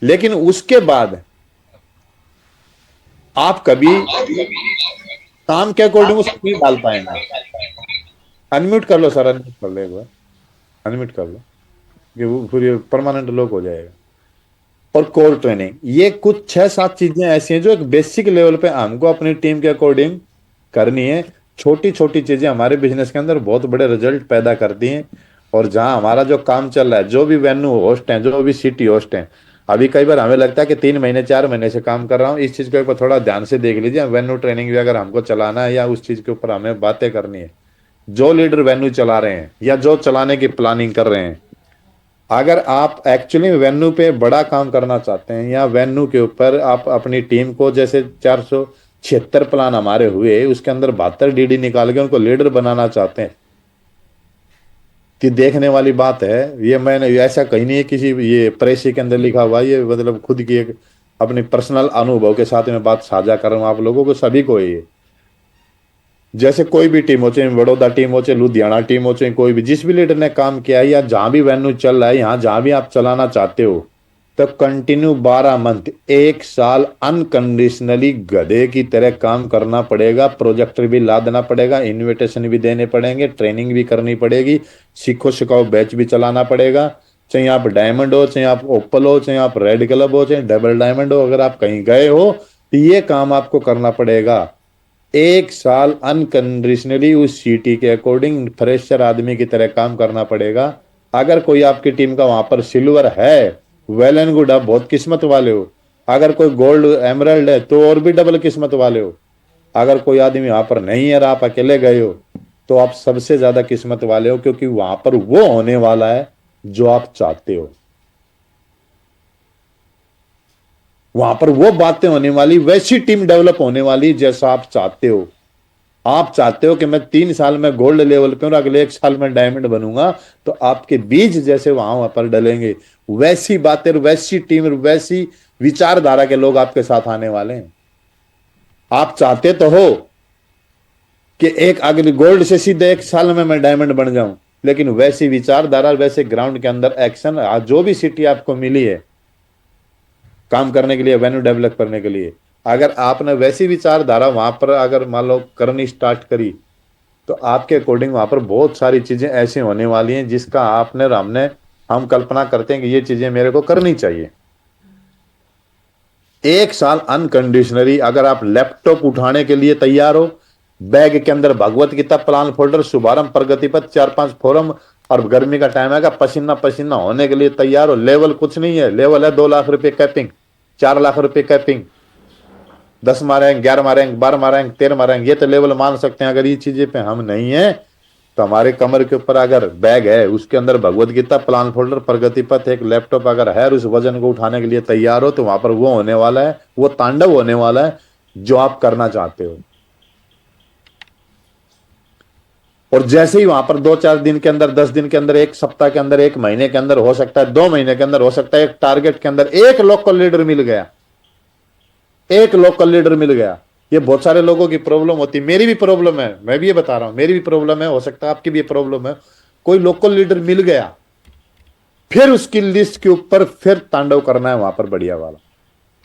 लेकिन उसके बाद आप कभी काम के अकॉर्डिंग उसको नहीं डाल पाएंगे। अनम्यूट कर लो सर, अनम्यूट कर लो एक बार, अनम्यूट कर लो कि वो फिर परमानेंट लॉक हो जाएगा। और कोर ट्रेनिंग, ये कुछ 6-7 चीजें ऐसी हैं जो एक बेसिक लेवल पे हमको अपनी टीम के अकॉर्डिंग करनी है। छोटी छोटी चीजें हमारे बिजनेस के अंदर बहुत बड़े रिजल्ट पैदा करती हैं। और जहां हमारा जो काम चल रहा है, जो भी वेन्यू होस्ट हैं, जो भी सिटी होस्ट हैं, अभी कई बार हमें लगता है कि 3 महीने 4 महीने से काम कर रहा हूँ, इस चीज के ऊपर थोड़ा ध्यान से देख लीजिए। वेन्यू ट्रेनिंग भी अगर हमको चलाना है या उस चीज के ऊपर हमें बातें करनी है, जो लीडर वेन्यू चला रहे हैं या जो चलाने की प्लानिंग कर रहे हैं, अगर आप एक्चुअली वेन्यू पे बड़ा काम करना चाहते हैं या वेन्यू के ऊपर आप अपनी टीम को, जैसे 476 प्लान हमारे हुए उसके अंदर 72 डीडी निकाल के उनको लीडर बनाना चाहते हैं, कि देखने वाली बात है। ये मैंने ऐसा कहीं नहीं है किसी ये प्रेसी के अंदर लिखा हुआ, ये मतलब खुद की एक अपनी पर्सनल अनुभव के साथ में बात साझा कर रहा हूं आप लोगों को, सभी को है ये। जैसे कोई भी टीम हो, चाहे बड़ौदा टीम हो, चाहे लुधियाना टीम हो, चाहे कोई भी, जिस भी लीडर ने काम किया है या जहां भी वेन्यू चल रहा है, यहाँ जहां भी आप चलाना चाहते हो, तो कंटिन्यू 12 मंथ, 1 साल अनकंडीशनली गधे की तरह काम करना पड़ेगा। प्रोजेक्टर भी ला देना पड़ेगा, इनविटेशन भी देने पड़ेंगे, ट्रेनिंग भी करनी पड़ेगी, सीखो सिखाओ बैच भी चलाना पड़ेगा। चाहे आप डायमंड हो, चाहे आप ओपल हो, चाहे आप रेड क्लब हो, चाहे डबल डायमंड हो, अगर आप कहीं गए हो तो ये काम आपको करना पड़ेगा। 1 साल अनकंडीशनली उस सिटी के अकॉर्डिंग फ्रेशर आदमी की तरह काम करना पड़ेगा। अगर कोई आपकी टीम का वहां पर सिल्वर है, वेल एंड गुड, आप बहुत किस्मत वाले हो। अगर कोई गोल्ड एमरल्ड है तो और भी डबल किस्मत वाले हो। अगर कोई आदमी वहां पर नहीं है और आप अकेले गए हो तो आप सबसे ज्यादा किस्मत वाले हो, क्योंकि वहां पर वो होने वाला है जो आप चाहते हो। वहां पर वो बातें होने वाली, वैसी टीम डेवलप होने वाली जैसा आप चाहते हो। आप चाहते हो कि मैं 3 साल में गोल्ड लेवल पे और अगले 1 साल में डायमंड बनूंगा, तो आपके बीज जैसे वहां पर डलेंगे, वैसी बातें, वैसी टीम, वैसी विचारधारा के लोग आपके साथ आने वाले हैं। आप चाहते तो हो कि एक अगले गोल्ड से सीधे 1 साल में मैं डायमंड बन जाऊं, लेकिन वैसी विचारधारा, वैसे ग्राउंड के अंदर एक्शन, आज जो भी सिटी आपको मिली है काम करने के लिए, वेन्यू डेवलप करने के लिए, अगर आपने वैसी विचारधारा वहां पर अगर मान लो करनी स्टार्ट करी, तो आपके अकॉर्डिंग वहां पर बहुत सारी चीजें ऐसी होने वाली हैं जिसका आपने और हमने, हम कल्पना करते हैं कि ये चीजें मेरे को करनी चाहिए। 1 साल अनकंडीशनली अगर आप लैपटॉप उठाने के लिए तैयार हो, बैग के अंदर भगवत गीता, प्लान फोल्डर, शुभारंभ, प्रगति पथ, 4-5 फोरम, और गर्मी का टाइम आएगा, पसीना पसीना होने के लिए तैयार हो। लेवल कुछ नहीं है, लेवल है 2 लाख रुपए कैपिंग, 4 लाख रुपए कैपिंग, 10 मारेंगे, 11 मारेंगे, 12 मारेंगे, 13 मारेंगे, ये तो लेवल मान सकते हैं। अगर ये चीजें पे हम नहीं है तो हमारे कमर के ऊपर अगर बैग है, उसके अंदर भगवत गीता, प्लान फोल्डर, प्रगति पथ, एक लैपटॉप अगर है, और उस वजन को उठाने के लिए तैयार हो, तो वहां पर वो होने वाला है, वो तांडव होने वाला है जो आप करना चाहते हो। और जैसे ही वहां पर 2-4 दिन के अंदर, 10 दिन के अंदर, एक सप्ताह के अंदर, एक महीने के अंदर, हो सकता है 2 महीने के अंदर, हो सकता है एक टारगेट के अंदर एक लोकल लीडर मिल गया, एक लोकल लीडर मिल गया। ये बहुत सारे लोगों की प्रॉब्लम होती है, मेरी भी प्रॉब्लम है, मैं भी ये बता रहा हूं, मेरी भी प्रॉब्लम है, हो सकता है आपकी भी प्रॉब्लम है। कोई लोकल लीडर मिल गया, फिर उसकी लिस्ट के ऊपर फिर तांडव करना है वहां पर बढ़िया वाला,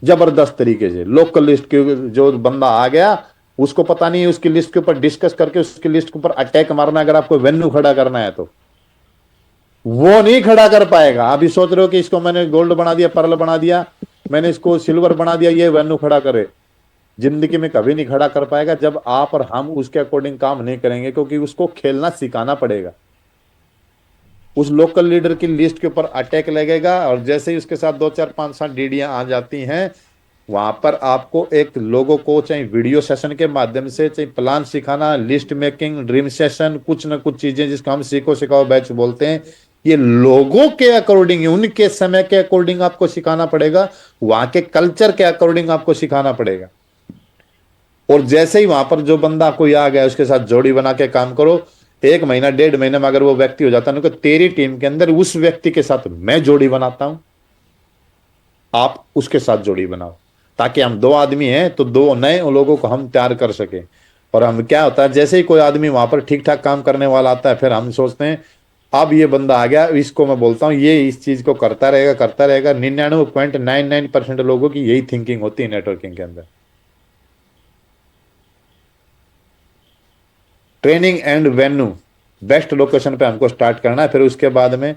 जबरदस्त तरीके से। लोकल लिस्ट के जो बंदा आ गया, उसको पता नहीं है, उसकी लिस्ट के ऊपर डिस्कस करके उसकी लिस्ट के ऊपर अटैक मारना। अगर आपको वेन्यू खड़ा करना है तो वो नहीं खड़ा कर पाएगा। अभी सोच रहे हो कि इसको मैंने गोल्ड बना दिया, पर्ल बना दिया, मैंने इसको सिल्वर बना दिया, ये वेन्यू खड़ा करे, जिंदगी में कभी नहीं खड़ा कर पाएगा जब आप और हम उसके अकॉर्डिंग काम नहीं करेंगे, क्योंकि उसको खेलना सिखाना पड़ेगा। उस लोकल लीडर की लिस्ट के ऊपर अटैक लगेगा, और जैसे ही उसके साथ 2 4 5 7 डीडियां आ जाती हैं, वहां पर आपको एक लोगों को चाहे वीडियो सेशन के माध्यम से, चाहे प्लान सिखाना, लिस्ट मेकिंग, ड्रीम सेशन, कुछ ना कुछ चीजें जिसको हम सीखो सिखाओ बैच बोलते हैं, ये लोगों के अकॉर्डिंग, उनके समय के अकॉर्डिंग आपको सिखाना पड़ेगा, वहां के कल्चर के अकॉर्डिंग आपको सिखाना पड़ेगा। और जैसे ही वहां पर जो बंदा कोई आ गया, उसके साथ जोड़ी बना के काम करो। 1 महीना 1.5 महीने में अगर वो व्यक्ति हो जाता है तो तेरी टीम के अंदर उस व्यक्ति के साथ मैं जोड़ी बनाता हूं, आप उसके साथ जोड़ी बनाओ, ताकि हम 2 आदमी हैं तो 2 नए लोगों को हम तैयार कर सके। और हम क्या होता है, जैसे ही कोई आदमी वहां पर ठीक ठाक काम करने वाला आता है, फिर हम सोचते हैं अब ये बंदा आ गया, इसको मैं बोलता हूँ ये इस चीज को करता रहेगा करता रहेगा। 99.99% लोगों की यही थिंकिंग होती है नेटवर्किंग के अंदर। Training and venue, best location पे हमको स्टार्ट करना है। फिर उसके बाद में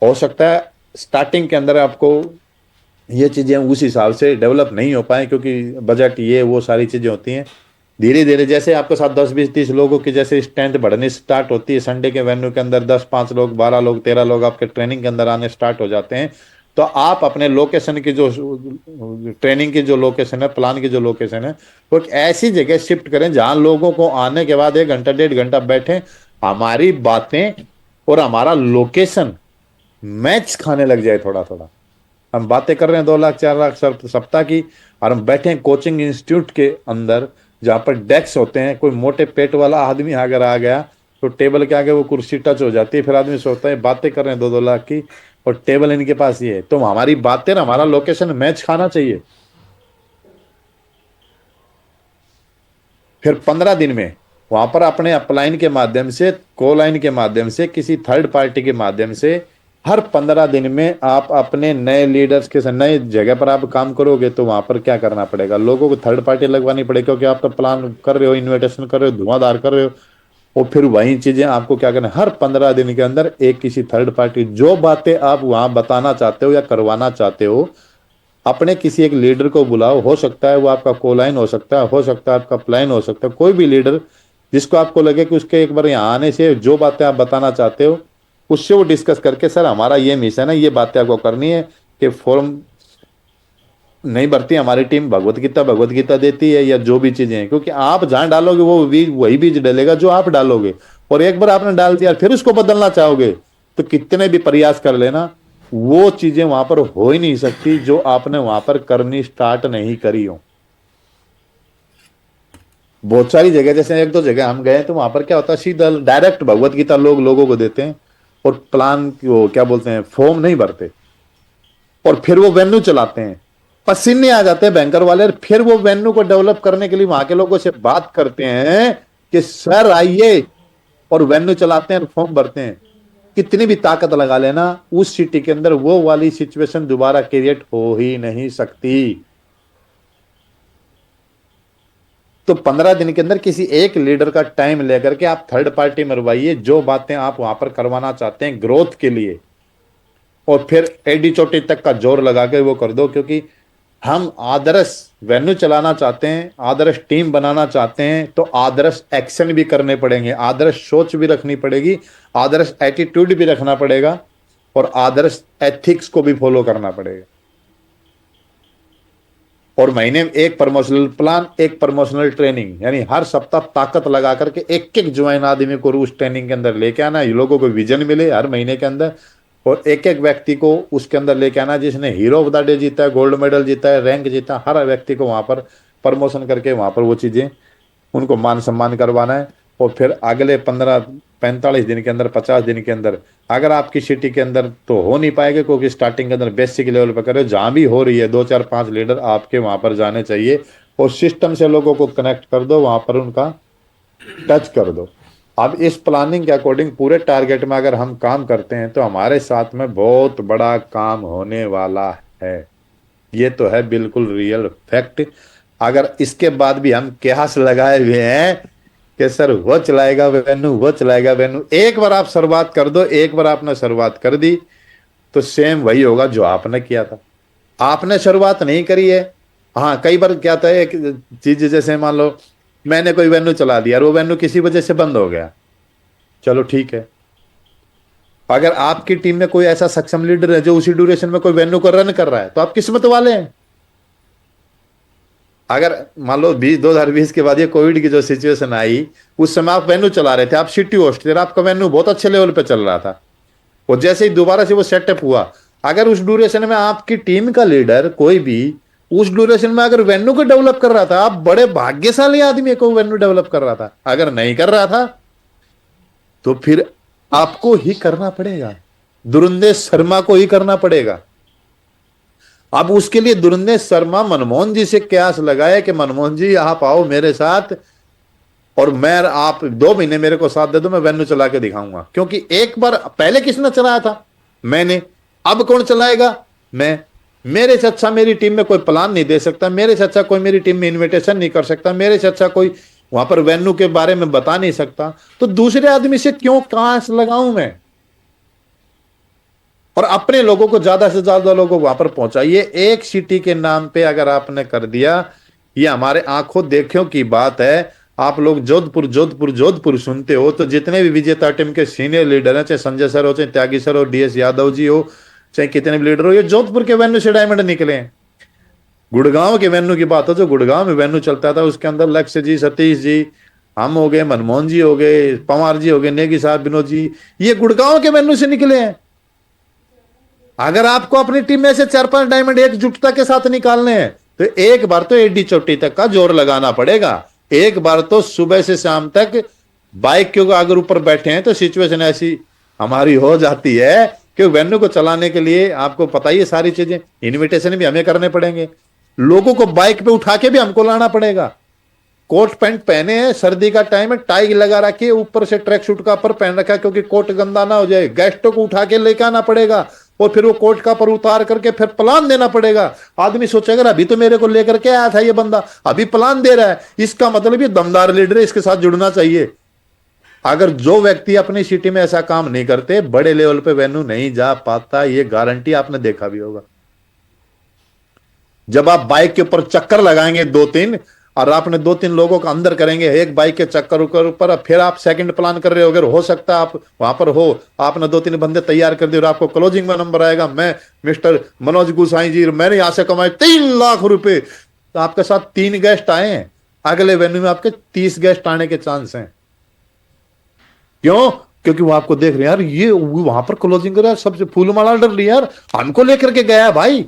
हो सकता है स्टार्टिंग के अंदर आपको ये चीजें उस हिसाब से डेवलप नहीं हो पाए, क्योंकि बजट ये वो सारी चीजें होती हैं। धीरे धीरे जैसे आपके साथ 10 20 30 लोगों की जैसे स्ट्रेंथ बढ़नी स्टार्ट होती है, संडे के वेन्यू के अंदर 10 5 लोग, 12 लोग, 13 लोग आपके ट्रेनिंग के अंदर आने स्टार्ट हो जाते हैं, तो आप अपने लोकेशन की जो ट्रेनिंग की जो लोकेशन है, प्लान की जो लोकेशन है, वो एक ऐसी जगह शिफ्ट करें जहां लोगों को आने के बाद 1 घंटा 1.5 घंटा बैठे, हमारी बातें और हमारा लोकेशन मैच खाने लग जाए थोड़ा थोड़ा। हम बातें कर रहे हैं 2 लाख 4 लाख सप्ताह की, और हम बैठे हैं कोचिंग इंस्टीट्यूट के अंदर जहां पर डेस्क होते हैं। कोई मोटे पेट वाला आदमी अगर आ गया तो टेबल के आगे वो कुर्सी टच हो जाती है, फिर आदमी सोचता है बातें कर रहे हैं 2-2 लाख की और टेबल इनके पास ये है, तो हमारी बातें ना, हमारा लोकेशन मैच खाना चाहिए। फिर 15 दिन में वहां पर अपने अपलाइन के माध्यम से, कोलाइन के माध्यम से, किसी थर्ड पार्टी के माध्यम से, हर 15 दिन में आप अपने नए लीडर्स के साथ नए जगह पर आप काम करोगे, तो वहां पर क्या करना पड़ेगा, लोगों को थर्ड पार्टी लगवानी पड़ेगी, क्योंकि आप तो प्लान कर रहे हो, इन्विटेशन कर रहे हो, धुआंधार कर रहे हो। और फिर वही चीजें आपको क्या करना है, हर 15 दिन के अंदर एक किसी थर्ड पार्टी, जो बातें आप वहां बताना चाहते हो या करवाना चाहते हो, अपने किसी एक लीडर को बुलाओ। हो सकता है वो आपका कोलाइन हो सकता है, हो सकता है आपका प्लाइन हो सकता है, कोई भी लीडर जिसको आपको लगे कि उसके एक बार यहाँ आने से जो बातें आप बताना चाहते हो उससे वो डिस्कस करके, सर हमारा ये मिशन है, ये बातें आपको करनी है, कि फॉर्म नहीं भरती हमारी टीम, भगवत गीता देती है, या जो भी चीजें हैं, क्योंकि आप जहां डालोगे वो बीज, वही बीज डलेगा जो आप डालोगे। और एक बार आपने डाल दिया फिर उसको बदलना चाहोगे तो कितने भी प्रयास कर लेना, वो चीजें वहां पर हो ही नहीं सकती जो आपने वहां पर करनी स्टार्ट नहीं करी हो। बहुत सारी जगह, जैसे 1-2 जगह हम गए तो वहां पर क्या होता है, सीधा डायरेक्ट भगवत गीता लोग लोगों को देते हैं, और प्लान वो क्या बोलते हैं, फॉर्म नहीं भरते, और फिर वो वेन्यू चलाते हैं। पसीने आ जाते हैं बैंकर वाले, और फिर वो वेन्यू को डेवलप करने के लिए वहां के लोगों से बात करते हैं कि सर आइए, और वेन्यू चलाते हैं, फॉर्म भरते हैं। कितनी भी ताकत लगा लेना, उस सिटी के अंदर वो वाली सिचुएशन दोबारा क्रिएट हो ही नहीं सकती। तो 15 दिन के अंदर किसी एक लीडर का टाइम लेकर के आप थर्ड पार्टी मरवाइए, जो बातें आप वहां पर करवाना चाहते हैं ग्रोथ के लिए, और फिर एडी चोटी तक का जोर लगा के वो कर दो। क्योंकि हम आदर्श वेन्यू चलाना चाहते हैं, आदर्श टीम बनाना चाहते हैं, तो आदर्श एक्शन भी करने पड़ेंगे, आदर्श सोच भी रखनी पड़ेगी, आदर्श एटीट्यूड भी रखना पड़ेगा, और आदर्श एथिक्स को भी फॉलो करना पड़ेगा। और महीने में एक प्रमोशनल प्लान, एक प्रमोशनल ट्रेनिंग, यानी हर सप्ताह ताकत लगा करके एक एक ज्वाइन आदमी को उस ट्रेनिंग के अंदर लेके आना, ये लोगों को विजन मिले हर महीने के अंदर, और एक एक व्यक्ति को उसके अंदर लेके आना जिसने हीरो ऑफ द डे जीता है, गोल्ड मेडल जीता है, रैंक जीता है, हर व्यक्ति को वहां पर प्रमोशन करके वहां पर वो चीजें उनको मान सम्मान करवाना है। और फिर अगले 15-45 दिन के अंदर, 50 दिन के अंदर अगर आपकी सिटी के अंदर तो हो नहीं पाएगा, क्योंकि स्टार्टिंग के अंदर बेसिक लेवल पर करो, जहां भी हो रही है 2 4 5 लीडर आपके वहां पर जाने चाहिए और सिस्टम से लोगों को कनेक्ट कर दो, वहां पर उनका टच कर दो। अब इस प्लानिंग के अकॉर्डिंग पूरे टारगेट में अगर हम काम करते हैं तो हमारे साथ में बहुत बड़ा काम होने वाला है। ये तो है बिल्कुल रियल फैक्ट। अगर इसके बाद भी हम कयास लगाए हुए हैं कि सर वो चलाएगा वेन्यू, वो चलाएगा वेन्यू, एक बार आप शुरुआत कर दो, एक बार आपने शुरुआत कर दी तो सेम वही होगा जो आपने किया था। आपने शुरुआत नहीं करी है। हाँ, कई बार क्या था, एक चीज जैसे मान लो मैंने कोई वेन्यू चला दिया और वो वेन्यू किसी वजह से बंद हो गया, चलो ठीक है। अगर आपकी टीम में कोई ऐसा सक्षम लीडर है जो उसी ड्यूरेशन में कोई वेन्यू को रन कर रहा है तो आप किस्मत वाले हैं। अगर मान लो 2020 के बाद ये कोविड की जो सिचुएशन आई, उस समय आप वेन्यू चला रहे थे, आप सिटी होस्ट थे, आपका वेन्यू बहुत अच्छे लेवल पे चल रहा था, और जैसे ही दोबारा से वो सेटअप हुआ, अगर उस ड्यूरेशन में आपकी टीम का लीडर कोई भी उस ड्यूरेशन में अगर वेन्यू को डेवलप कर रहा था, आप बड़े भाग्यशाली आदमी को वेन्यू डेवलप कर रहा था। अगर नहीं कर रहा था तो फिर आपको ही करना पड़ेगा, दुरुंदेश शर्मा को ही करना पड़ेगा। अब उसके लिए दुरुंदेश शर्मा मनमोहन जी से कयास लगाए कि मनमोहन जी आप आओ मेरे साथ और मैं, आप 2 महीने मेरे को साथ दे दो, मैं वेन्यू चला के दिखाऊंगा। क्योंकि एक बार पहले किसने चलाया था? मैंने। अब कौन चलाएगा? मैं। मेरे से अच्छा मेरी टीम में कोई प्लान नहीं दे सकता, मेरे से अच्छा कोई मेरी टीम में इन्विटेशन नहीं कर सकता, मेरे से अच्छा कोई वहां पर वेन्यू के बारे में बता नहीं सकता, तो दूसरे आदमी से क्यों कयास लगाऊं मैं? और अपने लोगों को ज्यादा से ज्यादा लोगों वहां पर पहुंचाइए। एक सिटी के नाम पे अगर आपने कर दिया, ये हमारे आंखों देखियों की बात है। आप लोग जोधपुर जोधपुर जोधपुर सुनते हो तो जितने भी विजेता टीम के सीनियर लीडर हैं, चाहे संजय सर हो, चाहे त्यागी सर हो, डीएस यादव जी हो, चाहे कितने भी लीडर हो, ये जोधपुर के वेन्यू से डायमंड निकले हैं। गुड़गांव के वेन्यू की बात हो, जो गुड़गांव में वेन्यू चलता था उसके अंदर लक्ष्य जी, सतीश जी, हम हो गए, मनमोहन जी हो गए, पवार जी हो गए, नेगी साहब, विनोद जी, ये गुड़गांव के वेन्यू से निकले हैं। अगर आपको अपनी टीम में से 4 5 डायमंड एकजुटता के साथ निकालने हैं तो एक बार तो एडी चोटी तक का जोर लगाना पड़ेगा। एक बार तो सुबह से शाम तक बाइक के अगर ऊपर बैठे हैं तो सिचुएशन ऐसी हमारी हो जाती है कि वेन्यू को चलाने के लिए आपको पता ही है सारी चीजें, इन्विटेशन भी हमें करने पड़ेंगे, लोगों को बाइक पे उठा के भी हमको लाना पड़ेगा। कोट पैंट पहने हैं, सर्दी का टाइम है, टाई लगा रखी है, ऊपर से ट्रैक सूट का ऊपर पहन रखा है क्योंकि कोट गंदा ना हो जाए, गेस्टों को उठा के लेके आना पड़ेगा और फिर वो कोट का पर उतार करके फिर प्लान देना पड़ेगा। आदमी सोचेगा अभी तो मेरे को लेकर के आया था ये बंदा, अभी प्लान दे रहा है, इसका मतलब ये दमदार लीडर है, इसके साथ जुड़ना चाहिए। अगर जो व्यक्ति अपनी सिटी में ऐसा काम नहीं करते, बड़े लेवल पे वेन्यू नहीं जा पाता, ये गारंटी आपने देखा भी होगा। जब आप बाइक के ऊपर चक्कर लगाएंगे 2 3 और आपने 2 3 लोगों का अंदर करेंगे एक बाइक के चक्कर ऊपर, फिर आप सेकंड प्लान कर रहे हो, अगर हो सकता है आप वहां पर हो, आपने 2 3 बंदे तैयार कर दिए और आपको क्लोजिंग में नंबर आएगा, मैं मिस्टर मनोज गुसाई जी, मैंने यहां से कमाए 3 लाख रुपए, तो आपके साथ 3 गेस्ट आए हैं, अगले वेन्यू में आपके 30 गेस्ट आने के चांस हैं। क्यों? क्योंकि वो आपको देख रहे हैं, यार ये वहां पर क्लोजिंग कर रहा है, सबसे फूल माला डर लिया यार, हमको लेकर के गया है भाई।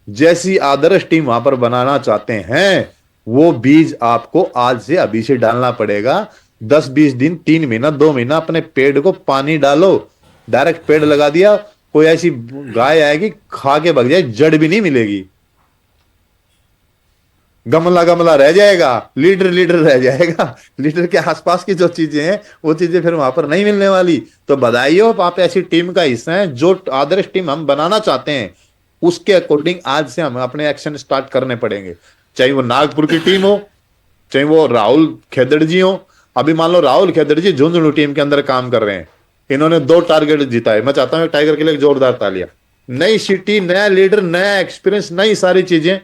जैसी आदर्श टीम वहां पर बनाना चाहते हैं, वो बीज आपको आज से अभी से डालना पड़ेगा। 10 20 दिन, 3 महीना, 2 महीना अपने पेड़ को पानी डालो, डायरेक्ट पेड़ लगा दिया, कोई ऐसी गाय आएगी खा के भग जाए, जड़ भी नहीं मिलेगी, गमला गमला रह जाएगा, लीडर लीडर रह जाएगा। लीडर के आसपास की जो चीजें हैं वो चीजें फिर वहां पर नहीं मिलने वाली। तो बधाई हो, आप ऐसी टीम का हिस्सा हैं। जो आदर्श टीम हम बनाना चाहते हैं उसके अकॉर्डिंग आज से हम अपने एक्शन स्टार्ट करने पड़ेंगे। चाहे वो नागपुर की टीम हो, चाहे वो राहुल खेदड़ जी हो। अभी मान लो राहुल खेदड़ जी झुंझुनू टीम के अंदर काम कर रहे हैं, इन्होंने 2 टारगेट जीता है। मैं चाहता हूं टाइगर के लिए एक जोरदार तालियां। नई सिटी, नया लीडर, नया एक्सपीरियंस, नई सारी चीजें।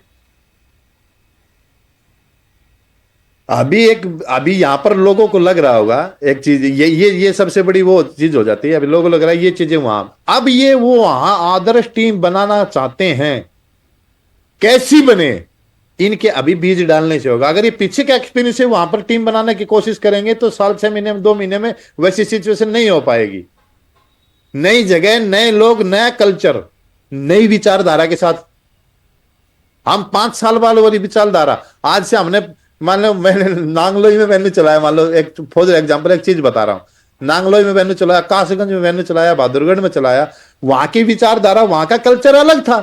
अभी यहां पर लोगों को लग रहा होगा एक चीज, ये सबसे बड़ी वो चीज हो जाती है। अभी लोगों को लग रहा है ये चीजें वहां, अब ये वो वहां आदर्श टीम बनाना चाहते हैं, कैसी बने, इनके अभी बीज डालने से होगा। अगर ये पीछे का एक्सपीरियंस है वहां पर टीम बनाने की कोशिश करेंगे तो साल 6 महीने में, 2 महीने में वैसी सिचुएशन नहीं हो पाएगी। नई जगह, नए लोग, नया कल्चर, नई विचारधारा के साथ हम 5 साल वाली विचारधारा, आज से हमने मान लो मैंने नांगलोई में वेन्यू चलाया, मान लो एक फॉर एग्जाम्पल एक चीज बता रहा हूँ, नांगलोई में वेन्यू चलाया, कासगंज में वेन्यू चलाया, बहादुरगढ़ में चलाया, वहां की विचारधारा, वहां का कल्चर अलग था।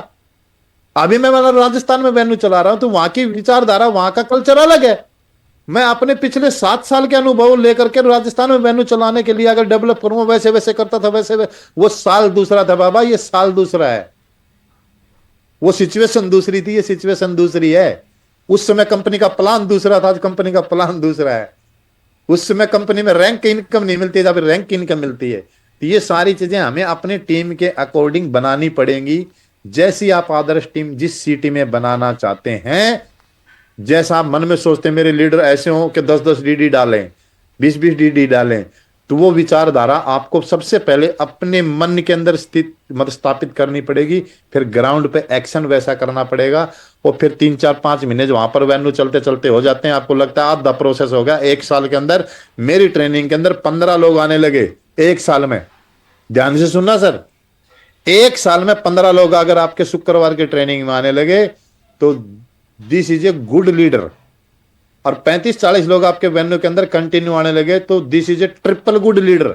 अभी मैं मतलब राजस्थान में वेन्यू चला रहा हूं तो वहां की विचारधारा, वहां का कल्चर अलग है। मैं अपने पिछले 7 साल के अनुभव लेकर के राजस्थान में वेन्यू चलाने के लिए अगर डेवलप करूंगा, वैसे वैसे करता था, वो साल दूसरा था बाबा, ये साल दूसरा है। वो सिचुएशन दूसरी थी, ये सिचुएशन दूसरी है। उस समय कंपनी का प्लान दूसरा था, आज कंपनी का प्लान दूसरा है। उस समय कंपनी में रैंक इनकम नहीं मिलती है, जब रैंक इनकम मिलती है। तो ये सारी चीजें हमें अपने टीम के अकॉर्डिंग बनानी पड़ेंगी। जैसी आप आदर्श टीम जिस सिटी में बनाना चाहते हैं, जैसा आप मन में सोचते हैं मेरे लीडर ऐसे हो कि 10-10 डीडी डालें, 20-20 डीडी डालें, तो वो विचारधारा आपको सबसे पहले अपने मन के अंदर स्थित मतलब स्थापित करनी पड़ेगी। फिर ग्राउंड पे एक्शन वैसा करना पड़ेगा। और फिर 3-4-5 महीने वहां पर वेन्यू चलते चलते हो जाते हैं, आपको लगता है आधा प्रोसेस हो गया। 1 साल के अंदर मेरी ट्रेनिंग के अंदर 15 लोग आने लगे, 1 साल में। ध्यान से सुनना सर, 1 साल में 15 लोग अगर आपके शुक्रवार की ट्रेनिंग में आने लगे तो this is a good leader. और 35-40 लोग आपके वेन्यू के अंदर कंटिन्यू आने लगे तो this is a triple good leader.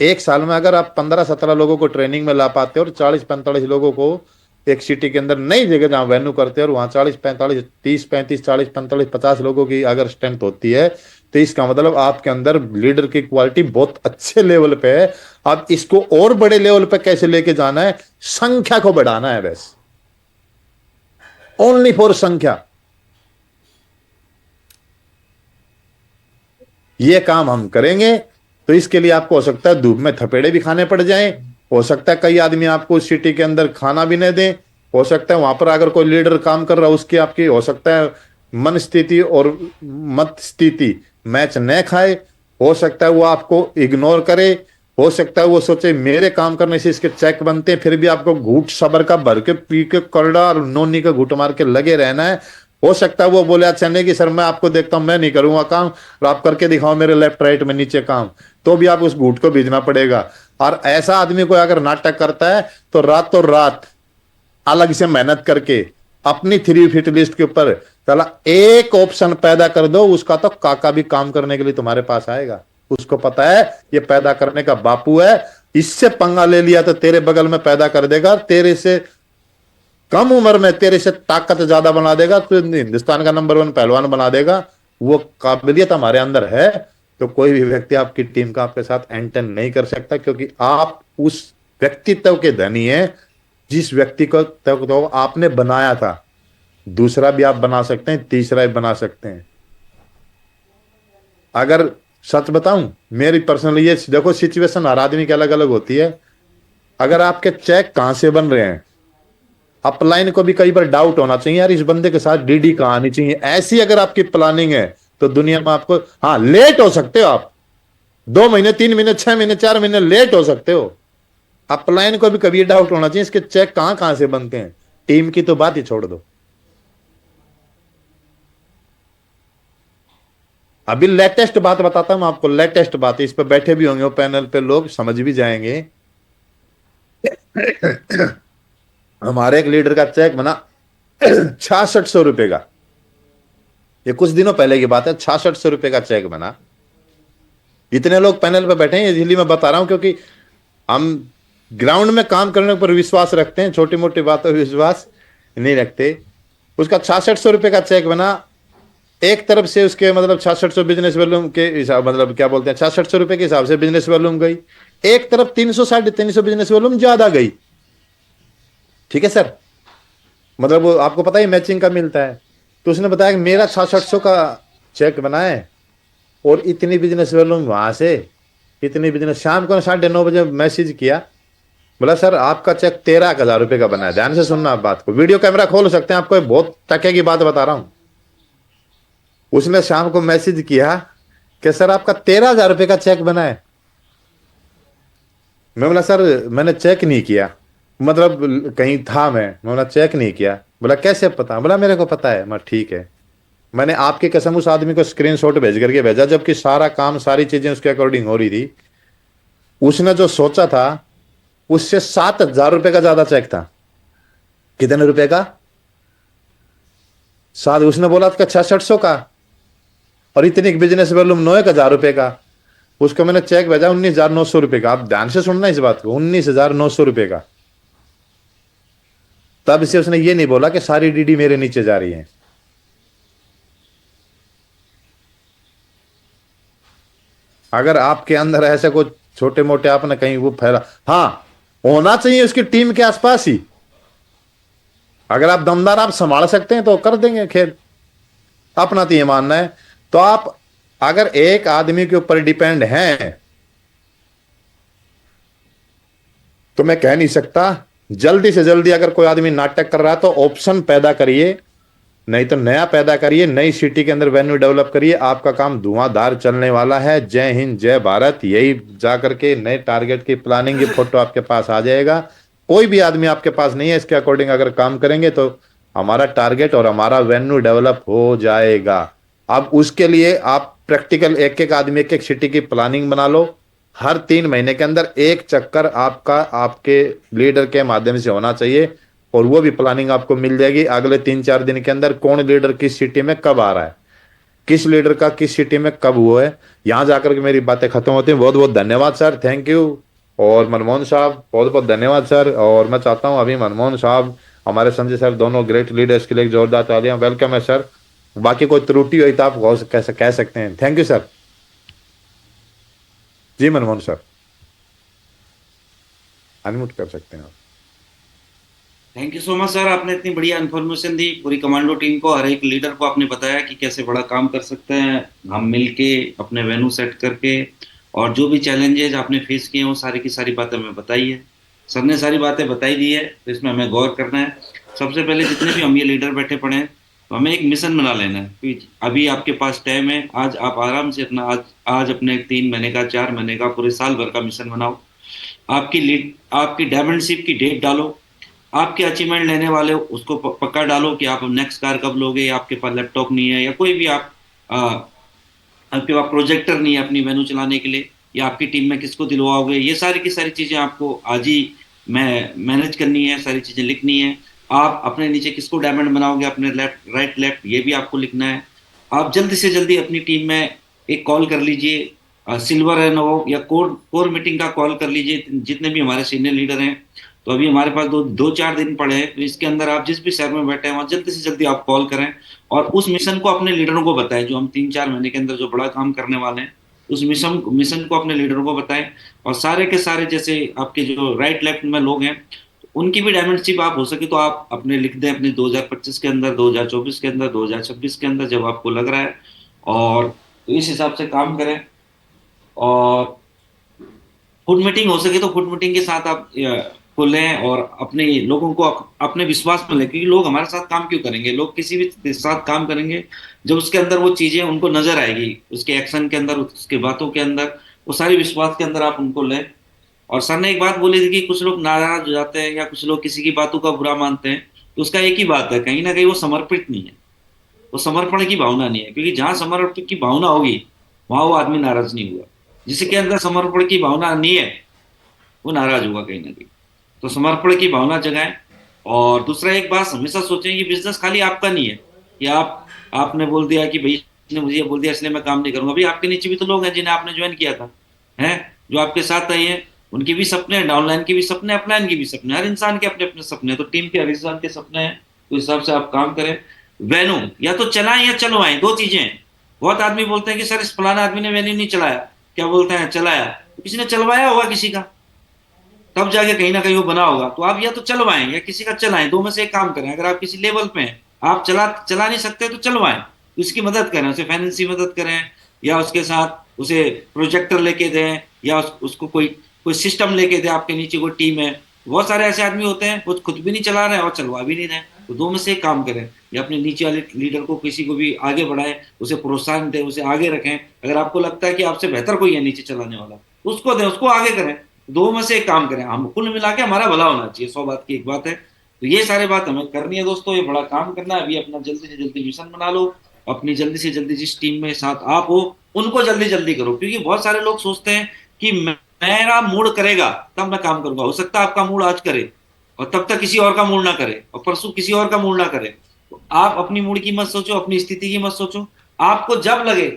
1 साल में अगर आप 15-17 लोगों को ट्रेनिंग में ला पाते हो और 40-45 लोगों को एक सिटी के अंदर नई जगह जहां वेन्यू करते हैं और वहां 40-45 30-35 40-45 50 लोगों की अगर स्ट्रेंथ होती है, तो इसका मतलब आपके अंदर लीडर की क्वालिटी बहुत अच्छे लेवल पे है। अब इसको और बड़े लेवल पे कैसे लेके जाना है, संख्या को बढ़ाना है बस, ओनली फॉर संख्या। ये काम हम करेंगे तो इसके लिए आपको हो सकता है धूप में थपेड़े भी खाने पड़ जाएं, हो सकता है कई आदमी आपको उस सिटी के अंदर खाना भी नहीं दें, हो सकता है वहां पर अगर कोई लीडर काम कर रहा है उसकी आपकी हो सकता है मन स्थिति और मत स्थिति मैच न खाए, हो सकता है वो आपको इग्नोर करे, हो सकता है वो सोचे मेरे काम करने से इसके चेक बनते हैं, फिर भी आपको घूट सबर का भर के पी के करड़ा और नोनी का घूट मार के लगे रहना है। हो सकता है वो बोले अच्छा नहीं कि सर मैं आपको देखता हूं, मैं नहीं करूंगा काम, और आप करके दिखाओ मेरे लेफ्ट राइट में नीचे काम, तो भी आप उस घूट को भेजना पड़ेगा। और ऐसा आदमी कोई अगर नाटक करता है तो रात अलग से मेहनत करके अपनी 3 फीट लिस्ट के ऊपर चला एक ऑप्शन पैदा कर दो, उसका तो काका भी काम करने के लिए तुम्हारे पास आएगा। उसको पता है ये पैदा करने का बापू है, इससे पंगा ले लिया तो तेरे बगल में पैदा कर देगा, तेरे से कम उम्र में तेरे से ताकत ज्यादा बना देगा, तो हिंदुस्तान का नंबर 1 पहलवान बना देगा। वो काबिलियत हमारे अंदर है, तो कोई भी व्यक्ति आपकी टीम का आपके साथ एंटर नहीं कर सकता, क्योंकि आप उस व्यक्तित्व के धनी हैं जिस व्यक्ति को तो आपने बनाया था। दूसरा भी आप बना सकते हैं, तीसरा भी बना सकते हैं। अगर सच बताऊं, मेरी पर्सनल ये देखो सिचुएशन हर आदमी की अलग अलग होती है। अगर आपके चेक कहां से बन रहे हैं, अपलाइन को भी कई बार डाउट होना चाहिए यार इस बंदे के साथ डीडी कहां आनी चाहिए, ऐसी अगर आपकी प्लानिंग है तो दुनिया में आपको, हाँ लेट हो सकते हो आप, 2 महीने 3 महीने 6 महीने 4 महीने लेट हो सकते हो। अपलाइन को भी कभी डाउट होना चाहिए इसके चेक कहां कहां से बनते हैं। टीम की तो बात ही छोड़ दो। अभी लेटेस्ट बात बताता हूं आपको, लेटेस्ट बात, इस पर बैठे भी होंगे पैनल पे लोग, समझ भी जाएंगे। हमारे एक लीडर का चेक बना 6600 रुपए का, ये कुछ दिनों पहले की बात है, 6600 रुपए का चेक बना। इतने लोग पैनल पे बैठे हैं इसलिए मैं बता रहा हूं क्योंकि हम ग्राउंड में काम करने पर विश्वास रखते हैं, छोटी मोटी बातों पर विश्वास नहीं रखते। उसका 6600 रुपए का चेक बना। एक तरफ से उसके मतलब 6600 बिजनेस वॉल्यूम के हिसाब, मतलब क्या बोलते हैं 6600 रुपए के हिसाब से बिजनेस वॉल्यूम गई, एक तरफ 300-350 बिजनेस वॉल्यूम ज्यादा गई। ठीक है सर, मतलब वो आपको पता ही मैचिंग का मिलता है। तो उसने बताया कि मेरा 6600 का चेक बना है और इतनी बिजनेस वॉल्यूम वहां से, इतनी बिजनेस। शाम को 9:30 बजे मैसेज किया, बोला सर आपका चेक 13,000 रुपए का बना है। ध्यान से सुनना आप बात को, वीडियो कैमरा खोल सकते हैं, आपको बहुत टके की बात बता रहा हूं। उसने शाम को मैसेज किया कि सर आपका 13,000 रुपए का चेक बना है। मैं बोला सर मैंने चेक नहीं किया, मतलब कहीं था मैं बोला चेक नहीं किया। बोला कैसे पता? बोला मेरे को पता है। मैं ठीक है, मैंने आपकी कसम उस आदमी को स्क्रीनशॉट भेज करके भेजा, जबकि सारा काम सारी चीजें उसके अकॉर्डिंग हो रही थी। उसने जो सोचा था उससे 7,000 रुपए का ज्यादा चेक था। कितने रुपए का? साथ उसने बोला था 6600 का, और इतनी बिजनेस वॉल्यूम 9,000 रुपए का। उसको मैंने चेक भेजा 19,900 रुपए का। आप ध्यान से सुनना इस बात को, 19,900 रुपए का। तब से उसने ये नहीं बोला कि सारी डीडी मेरे नीचे जा रही है। अगर आपके अंदर ऐसे कुछ छोटे मोटे आपने कहीं वो फैला, हाँ, होना चाहिए उसकी टीम के आसपास ही। अगर आप दमदार आप संभाल सकते हैं तो कर देंगे, खैर अपना तो ये मानना है। तो आप अगर एक आदमी के ऊपर डिपेंड हैं तो मैं कह नहीं सकता। जल्दी से जल्दी अगर कोई आदमी नाटक कर रहा है तो ऑप्शन पैदा करिए, नहीं तो नया पैदा करिए, नई सिटी के अंदर वेन्यू डेवलप करिए। आपका काम धुआंधार चलने वाला है। जय हिंद जय भारत, यही जा करके नए टारगेट की प्लानिंग की फोटो आपके पास आ जाएगा। कोई भी आदमी आपके पास नहीं है, इसके अकॉर्डिंग अगर काम करेंगे तो हमारा टारगेट और हमारा वेन्यू डेवलप हो जाएगा। अब उसके लिए आप प्रैक्टिकल एक एक आदमी एक एक सिटी की प्लानिंग बना लो। हर 3 महीने के अंदर एक चक्कर आपका आपके लीडर के माध्यम से होना चाहिए, और वो भी प्लानिंग आपको मिल जाएगी अगले 3-4 दिन के अंदर, कौन लीडर किस सिटी में कब आ रहा है, किस लीडर का किस सिटी में कब हुआ है। यहां जाकर के मेरी बातें खत्म होती हैं। बहुत बहुत धन्यवाद सर, थैंक यू। और मनमोहन साहब बहुत बहुत धन्यवाद सर। और मैं चाहता हूं अभी मनमोहन साहब, हमारे संजय सर, दोनों ग्रेट लीडर्स के लिए एक जोरदार तालियां। वेलकम है सर। बाकी कोई त्रुटि हुई तो आप कैसे कह सकते हैं। Thank you sir. जी मनमोहन सर, अनम्यूट कर सकते हैं आप। Thank you so much sir, आपने इतनी बढ़िया इन्फॉर्मेशन दी पूरी कमांडो टीम को। हर एक लीडर को आपने बताया कि कैसे बड़ा काम कर सकते हैं हम मिलके अपने वेन्यू सेट करके। और जो भी चैलेंजेस आपने फेस किए हैं वो सारी की सारी बातें हमें बताई है। सर ने सारी बातें बताई दी है तो इसमें हमें गौर करना है। सबसे पहले जितने भी हम ये लीडर बैठे पड़े हैं तो हमें एक मिशन बना लेना है कि अभी आपके पास टाइम है। आज आप आराम से अपना आज आज अपने 3 महीने का, 4 महीने का, पूरे साल भर का मिशन बनाओ। आपकी लीड आपकी डायमंडशिप की डेट डालो। आपके अचीवमेंट लेने वाले उसको पक्का डालो कि आप नेक्स्ट कार कब लोगे। आपके पास लैपटॉप नहीं है या कोई भी आ, आपके पास प्रोजेक्टर नहीं है अपनी मेनू चलाने के लिए, या आपकी टीम में किसको दिलवाओगे। ये सारी की सारी चीज़ें आपको आज ही मैनेज करनी है, सारी चीज़ें लिखनी है। आप अपने नीचे किसको डायमंड बनाओगे, अपने लेफ्ट राइट लेफ्ट, ये भी आपको लिखना है। आप जल्दी से जल्दी अपनी टीम में एक कॉल कर लीजिए, सिल्वर एंड वो या कोर कोर मीटिंग का कॉल कर लीजिए जितने भी हमारे सीनियर लीडर हैं। तो अभी हमारे पास दो दो चार दिन पड़े हैं, तो इसके अंदर आप जिस भी शहर में बैठे हैं वहाँ जल्दी से जल्दी आप कॉल करें और उस मिशन को अपने लीडरों को बताएं। जो हम 3-4 महीने के अंदर जो बड़ा काम करने वाले हैं उस मिशन मिशन को अपने लीडरों को बताएं। और सारे के सारे जैसे आपके जो राइट लेफ्ट में लोग हैं उनकी भी डायमेंडशिप आप हो सके तो आप अपने लिख दें अपने 2025 के अंदर, 2024 के अंदर, 2026 के अंदर जब आपको लग रहा है। और तो इस हिसाब से काम करें। और फूड मीटिंग हो सके तो फूड मीटिंग के साथ आप खुलें और अपने लोगों को अपने विश्वास में लें। क्योंकि लोग हमारे साथ काम क्यों करेंगे, लोग किसी भी साथ काम करेंगे जब उसके अंदर वो चीजें उनको नजर आएगी, उसके एक्शन के अंदर, उसके बातों के अंदर, वो सारी विश्वास के अंदर आप उनको लें। और सर ने एक बात बोली थी कि कुछ लोग नाराज हो जाते हैं या कुछ लोग किसी की बातों का बुरा मानते हैं, तो उसका एक ही बात है, कहीं ना कहीं वो समर्पित नहीं है, वो समर्पण की भावना नहीं है। क्योंकि जहां समर्पण की भावना होगी वहां वो आदमी नाराज नहीं हुआ। जिसके अंदर समर्पण की भावना नहीं है वो नाराज होगा कहीं ना कहीं। तो समर्पण की भावना जगाएं। और दूसरा एक बात हमेशा सोचें कि बिजनेस खाली आपका नहीं है कि आपने बोल दिया कि भाई इसने मुझे ये बोल दिया इसलिए मैं काम नहीं करूंगा। भाई आपके नीचे भी तो लोग हैं जिन्हें आपने ज्वाइन किया था, हैं जो आपके साथ आई हैं, उनके भी सपने हैं, डाउनलाइन के भी सपने, अपलाइन के भी सपने, हर इंसान के अपने अपने सपने हैं। तो टीम के हर इंसान के सपने हैं, तो इस हिसाब से आप काम करें। वेन्यू या तो चलाएं या चलवाएं, दो चीजें हैं। बहुत आदमी बोलते हैं कि सर इस फलाना आदमी ने वेन्यू नहीं चलाया, क्या बोलते हैं चलाया, तो किसी ने चलवाया होगा किसी का, तब जाके कहीं ना कहीं वो बना होगा। तो आप या तो चलवाएं या किसी का चलाएं, दो में से एक काम करें। अगर आप किसी लेवल पे हैं, आप चला चला नहीं सकते तो चलवाएं, तो उसकी मदद करें, उसे फाइनेंशियल मदद करें, या उसके साथ उसे प्रोजेक्टर लेके दें, या उसको कोई कोई सिस्टम लेके दें। आपके नीचे कोई टीम है, बहुत सारे ऐसे आदमी होते हैं वो खुद भी नहीं चला रहे हैं और चलवा भी नहीं रहे, तो दो में से एक काम करें। या अपने नीचे वाले लीडर को किसी को भी आगे बढ़ाएं, उसे प्रोत्साहन दें, उसे आगे रखें। अगर आपको लगता है कि आपसे बेहतर कोई है नीचे चलाने वाला, तो उसको दें, उसको आगे करें। दो में से एक काम करें, हम कुल मिला के हमारा भला होना चाहिए, 100 बात की एक बात है। तो ये सारे बात हमें करनी है दोस्तों, ये बड़ा काम करना है। अभी अपना जल्दी से जल्दी मिशन बना लो, अपनी जल्दी से जल्दी जिस टीम में साथ आप हो उनको जल्दी जल्दी करो। क्योंकि बहुत सारे लोग सोचते हैं कि मेरा मूड करेगा तब मैं काम करूंगा। हो सकता है आपका मूड आज करे और तब तक किसी और का मूड ना करे और परसों किसी और का मूड ना करे। आप अपनी मूड की मत सोचो, अपनी स्थिति की मत सोचो। आपको जब लगे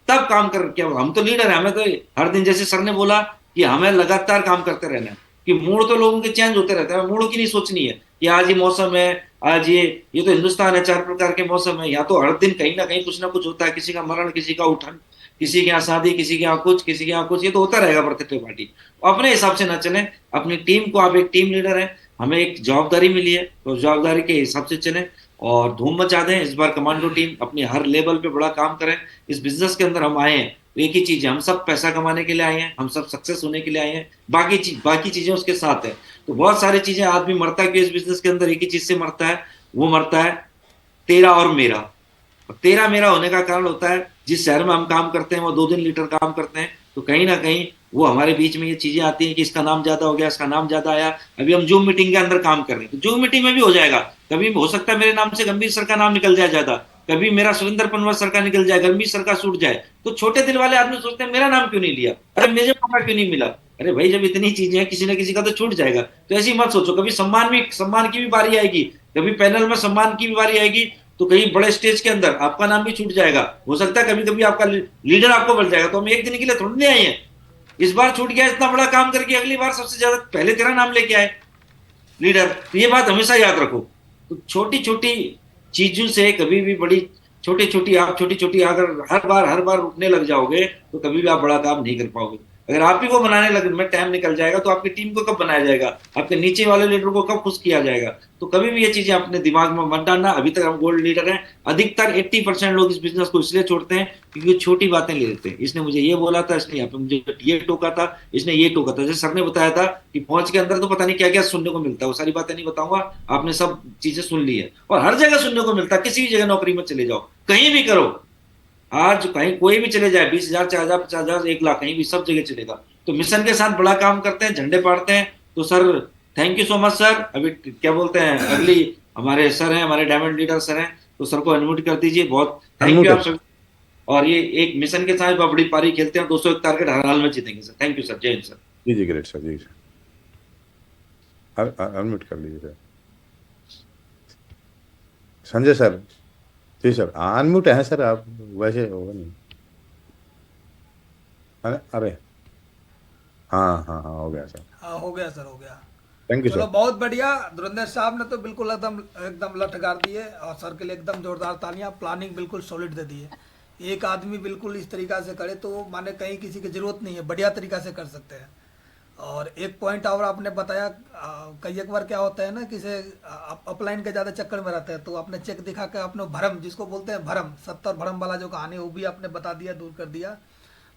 तब काम कर, क्या हम तो लीडर हैं, हमें तो हर दिन, जैसे सर ने बोला कि हमें लगातार काम करते रहना है, कि मूड तो लोगों के चेंज होते रहते हैं, मूड की नहीं सोचनी है कि आज ये मौसम है, आज ये तो हिंदुस्तान है, 4 प्रकार के मौसम है, यहाँ तो हर दिन कहीं ना कहीं कुछ ना कुछ होता है, किसी का मरण, किसी का उठन, किसी के यहाँ शादी, किसी के यहाँ कुछ, किसी के यहाँ कुछ, ये तो होता रहेगा बर्थडे पार्टी। अपने हिसाब से ना चले, अपनी टीम को, आप एक टीम लीडर है, हमें एक जवाबदारी मिली है, तो जवाबदारी के हिसाब से चले और धूम मचा दें। इस बार कमांडो टीम अपनी हर लेवल पे बड़ा काम करें। इस बिजनेस के अंदर हम आए हैं तो एक ही चीज है, हम सब पैसा कमाने के लिए आए हैं, हम सब सक्सेस होने के लिए आए हैं, बाकी चीजें उसके साथ है। तो बहुत सारी चीजें, आदमी मरता है कि इस बिजनेस के अंदर एक ही चीज से मरता है, वो मरता है तेरा और मेरा। और तेरा मेरा होने का कारण होता है, जिस शहर में हम काम करते हैं वो 2 दिन लीटर काम करते हैं, तो कहीं ना कहीं वो हमारे बीच में ये चीजें आती हैं कि इसका नाम ज्यादा हो गया, इसका नाम ज्यादा आया। अभी हम जूम मीटिंग के अंदर काम कर रहे हैं, तो जूम मीटिंग में भी हो जाएगा, कभी हो सकता है मेरे नाम से गंभीर सर का नाम निकल जाए ज्यादा, कभी मेरा सुरेंद्र पनवर सर का निकल जाए, गंभीर सर का छूट जाए, तो छोटे दिल वाले आदमी सोचते हैं मेरा नाम क्यों नहीं लिया, अरे मुझे मौका क्यों नहीं मिला। अरे भाई, जब इतनी चीजें हैं, किसी ना किसी का तो छूट जाएगा। तो ऐसी मत सोचो, कभी सम्मान की भी बारी आएगी, कभी पैनल में सम्मान की भी बारी आएगी, तो कहीं बड़े स्टेज के अंदर आपका नाम भी छूट जाएगा। हो सकता है कभी कभी आपका लीडर आपको बढ़ जाएगा, तो हम एक दिन के लिए थोड़ी नहीं आए हैं। इस बार छूट गया इतना बड़ा काम करके, अगली बार सबसे ज्यादा पहले तेरा नाम लेके आए लीडर, तो ये बात हमेशा याद रखो। तो छोटी छोटी चीजों से कभी भी बड़ी, छोटी छोटी अगर हर बार उठने लग जाओगे तो कभी भी आप बड़ा काम नहीं कर पाओगे। अगर आप ही को बनाने लग में टाइम निकल जाएगा तो आपकी टीम को कब बनाया जाएगा, आपके नीचे वाले लीडर को कब खुश किया जाएगा। तो कभी भी ये चीजें अपने दिमाग में मत डालना। अभी तक हम गोल्ड लीडर हैं। अधिकतर 80% लोग इस बिजनेस को इसलिए छोड़ते हैं क्योंकि छोटी बातें ले लेते हैं, इसने मुझे ये बोला था, इसने यहाँ पे मुझे ये टोका था, इसने ये टोका था। जैसे सर ने बताया था कि फौज के अंदर तो पता नहीं क्या क्या सुनने को मिलता है, वो सारी बातें नहीं बताऊंगा, आपने सब चीजें सुन ली है। और हर जगह सुनने को मिलता है, किसी भी जगह नौकरी में चले जाओ, कहीं भी करो, आज कहीं कोई भी चले जाए, 20,000, 4,000, 50,000, 1 लाख, कहीं भी सब जगह चलेगा। तो मिशन के साथ बड़ा काम करते हैं, झंडे पाड़ते हैं। तो sir, thank you so much sir. अभी क्या बोलते हैं, अगली हमारे सर हैं, हमारे डायमंड लीडर सर हैं, तो सर को अनम्यूट कर दीजिए। बहुत थैंक अनम्यूट यू है। आप सब। और ये एक मिशन के साथ बड़ी पारी खेलते हैं, 201 टारगेट हर हाल में जीतेंगे सर। थैंक यू सर, जय हिंद सर। जी जी, ग्रेट सर, जी सर, अनम्यूट कर लीजिए सर। संजय सर, जी सर, अनम्यूट है सर आप, वैसे होगा नहीं। अरे अरे, हाँ हाँ हाँ, हो गया सर। हाँ, हो गया सर, हो गया। थैंक यू चलो, सर। बहुत बढ़िया। धुरंधर साहब ने तो बिल्कुल एकदम एकदम लठ गाड़ दिए, और सर के लिए एकदम जोरदार तालियां। प्लानिंग बिल्कुल सॉलिड दे दी है। एक आदमी बिल्कुल इस तरीका से करे तो माने कहीं किसी की जरूरत नहीं है, बढ़िया तरीका से कर सकते हैं। और एक पॉइंट और आपने बताया, कई एक बार क्या होता है ना, किसी अपलाइन के ज़्यादा चक्कर में रहते हैं, तो आपने चेक दिखा के अपने भरम, जिसको बोलते हैं भरम, सत्तर भरम वाला जो कहानी, वो भी आपने बता दिया, दूर कर दिया।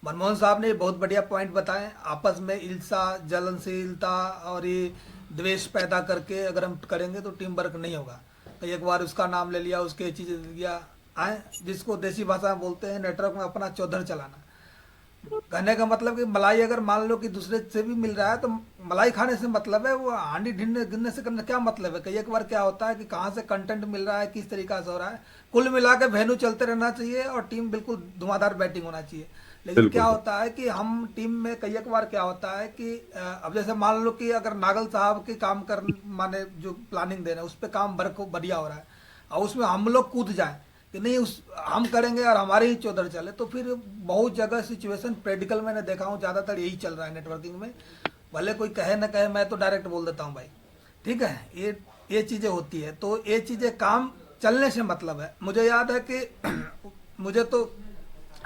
मनमोहन साहब ने बहुत बढ़िया पॉइंट बताए। आपस में ईर्षा, जलनशीलता और ये द्वेष पैदा करके अगर हम करेंगे तो टीम वर्क नहीं होगा। तो एक बार उसका नाम ले लिया, उसके चीज़ दिया आए, जिसको देसी भाषा में बोलते हैं नेटवर्क में अपना चौधर चलाना। कहने का मतलब कि मलाई अगर मान लो कि दूसरे से भी मिल रहा है तो मलाई खाने से मतलब है, वो हांडी ढिनने गिनने से करने क्या मतलब है। कई एक बार क्या होता है कि कहाँ से कंटेंट मिल रहा है, किस तरीका से हो रहा है। कुल मिला के वेन्यू चलते रहना चाहिए और टीम बिल्कुल धुआंधार बैटिंग होना चाहिए। लेकिन क्या बिल्कुल होता है कि हम टीम में कई एक बार क्या होता है कि अब जैसे मान लो कि अगर नागल साहब के काम कर माने जो प्लानिंग दे रहे हैं उस पर काम भर को बढ़िया हो रहा है, और उसमें हम लोग कूद जाएं कि नहीं उस हम करेंगे और हमारे ही चौधर चले, तो फिर बहुत जगह सिचुएशन प्रेडिकल मैंने देखा हूँ, ज़्यादातर यही चल रहा है नेटवर्किंग में। भले कोई कहे ना कहे, मैं तो डायरेक्ट बोल देता हूँ भाई, ठीक है, ये चीज़ें होती है। तो ये चीज़ें काम चलने से मतलब है। मुझे याद है कि मुझे तो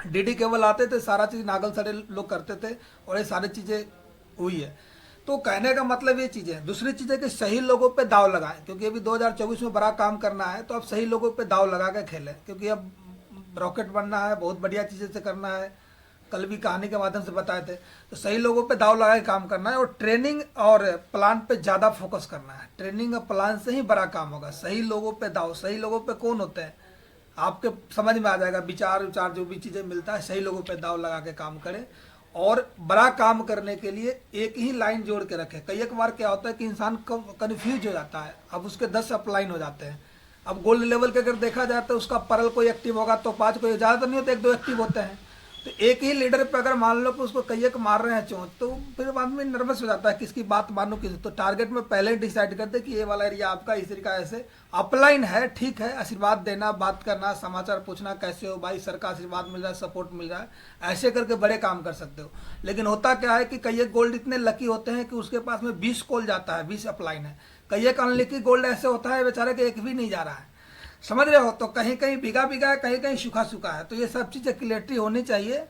डीडी केबल आते थे, सारा चीज़ नागल सरे लोग करते थे, और ये सारी चीज़ें हुई है। तो कहने का मतलब ये चीज़ें हैं। दूसरी चीज़ है कि सही लोगों पे दाव लगाएं, क्योंकि अभी 2024 में बड़ा काम करना है, तो अब सही लोगों पे दाव लगा के खेलें, क्योंकि अब रॉकेट बनना है, बहुत बढ़िया चीज़ें से करना है। कल भी कहानी के माध्यम से बताए थे। तो सही लोगों पे दाव लगा के काम करना है, और ट्रेनिंग और प्लान पे ज़्यादा फोकस करना है। ट्रेनिंग और प्लान से ही बड़ा काम होगा। सही लोगों पे दाव, सही लोगों पे कौन होते हैं आपके समझ में आ जाएगा। विचार विचार जो भी चीज़ें मिलता है, सही लोगों पे दाव लगा के काम करें। और बड़ा काम करने के लिए एक ही लाइन जोड़ के रखें। कई एक बार क्या होता है कि इंसान कन्फ्यूज हो जाता है, अब उसके 10 अपलाइन हो जाते हैं। अब गोल्ड लेवल के अगर देखा जाए तो उसका परल कोई एक्टिव होगा तो 5, कोई ज़्यादा नहीं होते, 1-2 एक्टिव होते हैं। तो एक ही लीडर पे अगर मान लो कि उसको कई एक मार रहे हैं चोट, तो फिर आदमी नर्वस हो जाता है, किसकी बात मानूं किस, तो टारगेट में पहले ही डिसाइड कर दे कि ये वाला एरिया आपका, इस तरीका ऐसे अपलाइन है, ठीक है, आशीर्वाद देना, बात करना, समाचार पूछना, कैसे हो भाई, सर का आशीर्वाद मिल रहा है, सपोर्ट मिल रहा है, ऐसे करके बड़े काम कर सकते हो। लेकिन होता क्या है कि कई एक गोल्ड इतने लकी होते हैं कि उसके पास में 20 कॉल जाता है, 20 अपलाइन है। कई एक अनलकी गोल्ड ऐसे होता है बेचारे के एक भी नहीं जा रहा है, समझ रहे हो। तो कहीं कहीं भीगा भीगा है, कहीं कहीं सूखा सूखा है, तो ये सब चीज़ें क्लियरिटी होनी चाहिए।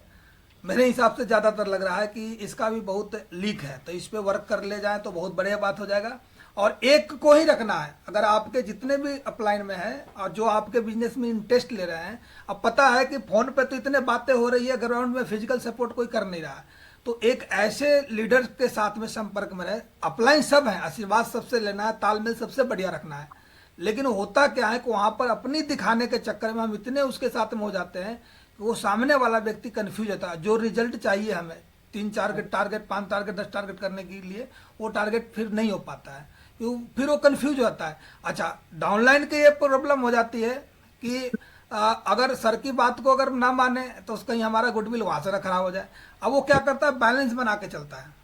मेरे हिसाब से ज़्यादातर लग रहा है कि इसका भी बहुत लीक है, तो इस पे वर्क कर ले जाए तो बहुत बढ़िया बात हो जाएगा। और एक को ही रखना है, अगर आपके जितने भी अपलाइन में है और जो आपके बिजनेस में इंटरेस्ट ले रहे हैं, अब पता है कि फ़ोन पे तो इतने बातें हो रही है, ग्राउंड में फिजिकल सपोर्ट कोई कर नहीं रहा है, तो एक ऐसे लीडर के साथ में संपर्क में रहे। अपलाइन सब है, आशीर्वाद सबसे लेना है, तालमेल सबसे बढ़िया रखना है। लेकिन होता क्या है कि वहाँ पर अपनी दिखाने के चक्कर में हम इतने उसके साथ में हो जाते हैं कि वो सामने वाला व्यक्ति कंफ्यूज होता है। जो रिजल्ट चाहिए हमें 3-4 के टारगेट, 5 टारगेट, 10 टारगेट करने के लिए, वो टारगेट फिर नहीं हो पाता है, क्यों, फिर वो कंफ्यूज होता है। अच्छा, डाउनलाइन की ये प्रॉब्लम हो जाती है कि अगर सर की बात को अगर ना माने तो कहीं हमारा गुडविल वहाँ से ना खराब हो जाए। अब वो क्या करता है, बैलेंस बना के चलता है।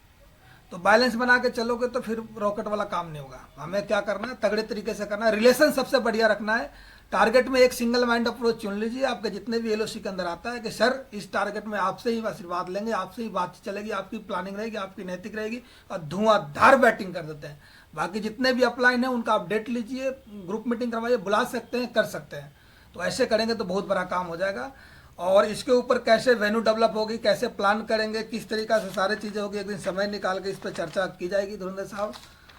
तो बैलेंस बना के चलोगे तो फिर रॉकेट वाला काम नहीं होगा। हमें क्या करना है, तगड़े तरीके से करना है, रिलेशन सबसे बढ़िया रखना है। टारगेट में एक सिंगल माइंड अप्रोच चुन लीजिए, आपके जितने भी एलओसी के अंदर आता है कि सर इस टारगेट में आपसे ही आशीर्वाद लेंगे, आपसे ही बातचीत चलेगी, आपकी प्लानिंग रहेगी, आपकी नैतिक रहेगी, और धुआंधार बैटिंग कर देते हैं। बाकी जितने भी अपलाइन है उनका अपडेट लीजिए, ग्रुप मीटिंग करवाइए, बुला सकते हैं, कर सकते हैं। तो ऐसे करेंगे तो बहुत बड़ा काम हो जाएगा। और इसके ऊपर कैसे वेन्यू डेवलप होगी, कैसे प्लान करेंगे, किस तरीका से सारी चीज़ें होगी, एक दिन समय निकाल के इस पर चर्चा की जाएगी धुरंधर साहब।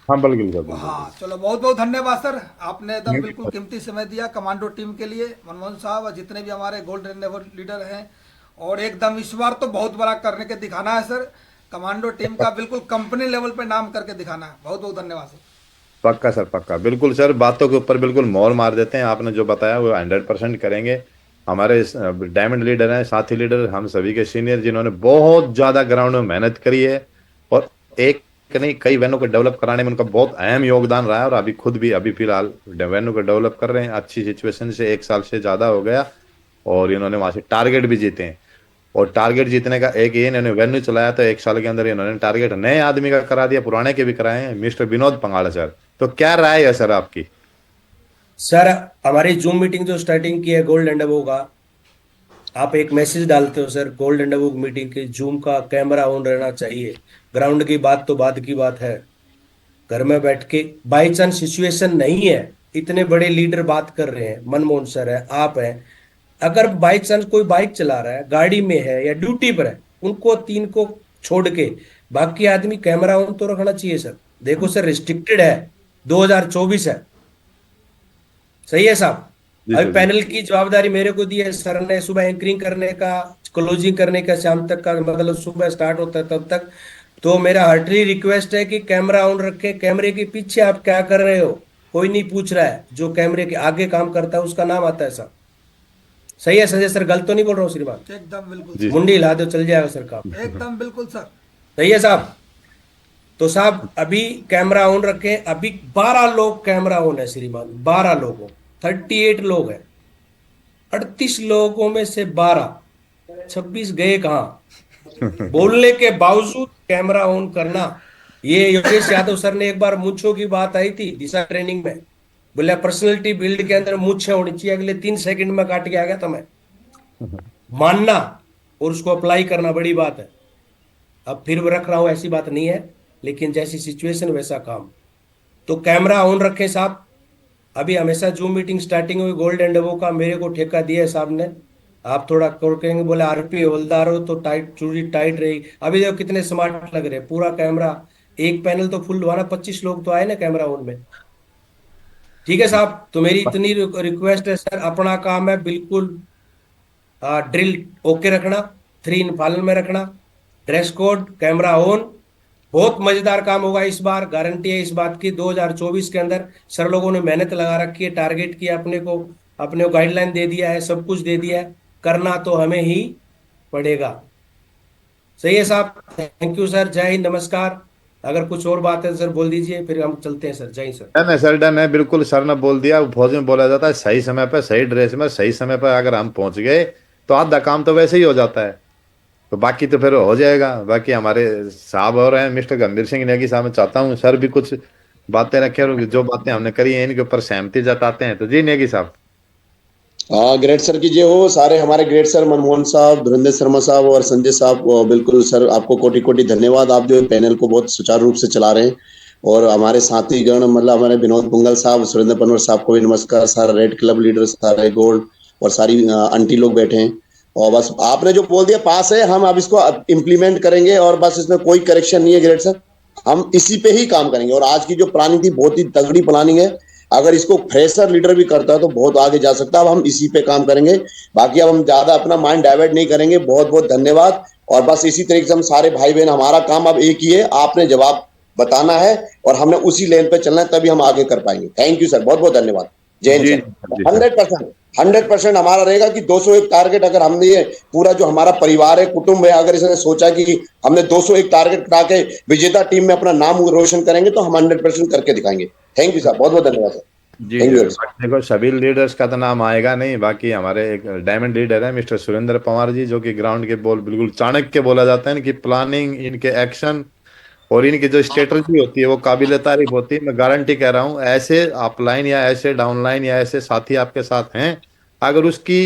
हाँ बिल्कुल सर, बिल्कुल हाँ चलो, बहुत बहुत धन्यवाद सर, आपने एकदम बिल्कुल कीमती समय दिया कमांडो टीम के लिए, मनमोहन साहब और जितने भी हमारे गोल्ड एंडेवर लीडर हैं। और एकदम इस बार तो बहुत बड़ा करने के दिखाना है सर, कमांडो टीम का बिल्कुल कंपनी लेवल पे नाम करके दिखाना है। बहुत बहुत धन्यवाद सर। पक्का सर, पक्का, बिल्कुल सर, बातों के ऊपर बिल्कुल मोहर मार देते हैं। आपने जो बताया वो 100% करेंगे। हमारे डायमंड लीडर हैं, साथी लीडर, हम सभी के सीनियर, जिन्होंने बहुत ज्यादा ग्राउंड में मेहनत करी है और एक नहीं कई वैनों को डेवलप कराने में उनका बहुत अहम योगदान रहा है। और अभी खुद भी अभी फिलहाल वैनों को डेवलप कर रहे हैं अच्छी सिचुएशन से, 1 साल से ज्यादा हो गया। और इन्होंने वहां से टारगेट भी जीते हैं। और टारगेट जीतने का एक ये इन्होंने वेन्यू चलाया था, 1 साल के अंदर इन्होंने टारगेट नए आदमी का करा दिया, पुराने के भी कराए हैं, मिस्टर विनोद पंगाड़ा सर। तो क्या राय है सर आपकी? सर, हमारी जूम मीटिंग जो स्टार्टिंग की है गोल्ड एंड अबव का, आप एक मैसेज डालते हो sir, gold and above meeting की जूम का कैमरा ऑन रहना चाहिए। ग्राउंड की बात तो बाद की बात है, घर में बैठ के बाई चांस सिचुएशन नहीं है, इतने बड़े लीडर बात कर रहे हैं, मनमोहन सर है, आप हैं, अगर बाई चांस कोई बाइक चला रहा है, गाड़ी में है या ड्यूटी पर है, उनको 3 को छोड़ के बाकी आदमी कैमरा ऑन तो रखना चाहिए सर। देखो सर, रिस्ट्रिक्टेड है, 2024 है, सही है साहब। जी अभी सर, जी। पैनल की जवाबदारी मेरे को दी है सर ने, सुबह एंकरिंग करने का, क्लोजिंग करने का, शाम तक का, मतलब सुबह स्टार्ट होता है तब तक। तो मेरा हार्टली रिक्वेस्ट है कि कैमरा ऑन रखें। कैमरे के पीछे आप क्या कर रहे हो कोई नहीं पूछ रहा है, जो कैमरे के आगे काम करता है उसका नाम आता है साहब। सही है संजय सर, गलत तो नहीं बोल रहा हूँ श्रीमान? एकदम बिल्कुल जी सर, मुंडी हिला दो चल जाएगा सर काम। एकदम बिल्कुल सर। सही है साहब। तो साहब अभी कैमरा ऑन रखें। अभी 12 लोग कैमरा ऑन है श्रीमान, 12 लोगों, 38 लोग हैं, 38 लोगों में से 12, 26 गए कहाँ? बोलने के बावजूद कैमरा ऑन करना। ये योगेश यादव सर ने एक बार मूंछों की बात आई थी दिशा ट्रेनिंग में, बोले पर्सनैलिटी बिल्ड के अंदर मूंछें होनी चाहिए, अगले 3 सेकंड में काट के आ गया था मैं। मानना और उसको अप्लाई करना बड़ी बात है। अब फिर रख रहा हूं, ऐसी बात नहीं है, लेकिन जैसी सिचुएशन वैसा काम। तो कैमरा ऑन रखें साहब। अभी हमेशा जूम मीटिंग स्टार्टिंग हुई गोल्ड एंड अबव का, मेरे को ठेका दिया है साहब ने, आप थोड़ा करेंगे, बोले आरपी हवलदार हो तो टाइट, चूड़ी टाइट रहेगी। अभी देखो कितने स्मार्ट लग रहे हैं, पूरा कैमरा, एक पैनल तो फुल हुआ ना, 25 लोग तो आए ना कैमरा ऑन में। ठीक है साहब, तो मेरी इतनी रिक्वेस्ट है सर, अपना काम है बिल्कुल ड्रिल ओके रखना, 3 इन पालन में रखना, ड्रेस कोड, कैमरा ऑन। बहुत मजेदार काम होगा इस बार, गारंटी है इस बात की। 2024 के अंदर सर लोगों ने मेहनत लगा रखी है, टारगेट किया अपने को गाइडलाइन दे दिया है, सब कुछ दे दिया है, करना तो हमें ही पड़ेगा। सही है साहब, थैंक यू सर, जय हिंद, नमस्कार। अगर कुछ और बात है सर बोल दीजिए, फिर हम चलते हैं सर। जय हिंद सर। डन है सर, डन है, बिल्कुल सर ने बोल दिया। फौज में बोला जाता है सही समय पर सही ड्रेस में सही समय पर अगर हम पहुंच गए तो आधा काम तो वैसे ही हो जाता है। तो बाकी तो फिर हो जाएगा। बाकी हमारे साहब और हैं मिस्टर गंभीर सिंह नेगी साहब, मैं चाहता हूँ सर भी कुछ बातें रखे और जो बातें हमने करी हैं इनके ऊपर सहमति जताते हैं। तो जी नेगी साहब। हाँ, ग्रेट सर की जय हो। सारे हमारे ग्रेट सर मनमोहन साहब, धुरंधर शर्मा साहब और संजय साहब, बिल्कुल सर आपको कोटि कोटि धन्यवाद। आप जो पैनल को बहुत सुचारू रूप से चला रहे हैं। और हमारे साथी गण मतलब हमारे विनोद पुंगल साहब, सुरेंद्र पनवर साहब को भी नमस्कार। सारा रेड क्लब लीडर, सारे गोल्ड और सारी आंटी लोग बैठे हैं। और बस आपने जो बोल दिया पास है, हम अब इसको इम्प्लीमेंट करेंगे और बस इसमें कोई करेक्शन नहीं है ग्रेट सर, हम इसी पे ही काम करेंगे। और आज की जो प्लानिंग थी बहुत ही तगड़ी प्लानिंग है। अगर इसको फ्रेशर लीडर भी करता है तो बहुत आगे जा सकता है। अब हम इसी पे काम करेंगे। बाकी अब हम ज्यादा अपना माइंड डाइवर्ट नहीं करेंगे। बहुत बहुत धन्यवाद। और बस इसी तरीके से हम सारे भाई बहन, हमारा काम अब एक ही है, आपने जवाब बताना है और हमने उसी लेन पे चलना है, तभी हम आगे कर पाएंगे। थैंक यू सर, बहुत बहुत धन्यवाद। जय हिंद जी सर। जी सर। 100% हमारा रहेगा कि 201 टारगेट, अगर हमने ये पूरा जो हमारा परिवार है, कुटुंब है, अगर इसने सोचा कि हमने 201 टारगेट करा के विजेता टीम में अपना नाम रोशन करेंगे तो हम 100% करके दिखाएंगे। थैंक यू सर, बहुत बहुत धन्यवाद सर। जी थैंक जी। यू। देखो सभी लीडर्स का तो नाम आएगा नहीं, बाकी हमारे एक डायमंड लीडर है मिस्टर सुरेंद्र पवार जी, जो कि ग्राउंड के बोल बिल्कुल चाणक्य बोला जाता है। इनकी प्लानिंग, इनके एक्शन और इनकी जो स्ट्रेटजी होती है वो काबिल तारीफ होती है। मैं गारंटी कह रहा हूँ, ऐसे अपलाइन या ऐसे डाउनलाइन या ऐसे साथी आपके साथ हैं, अगर उसकी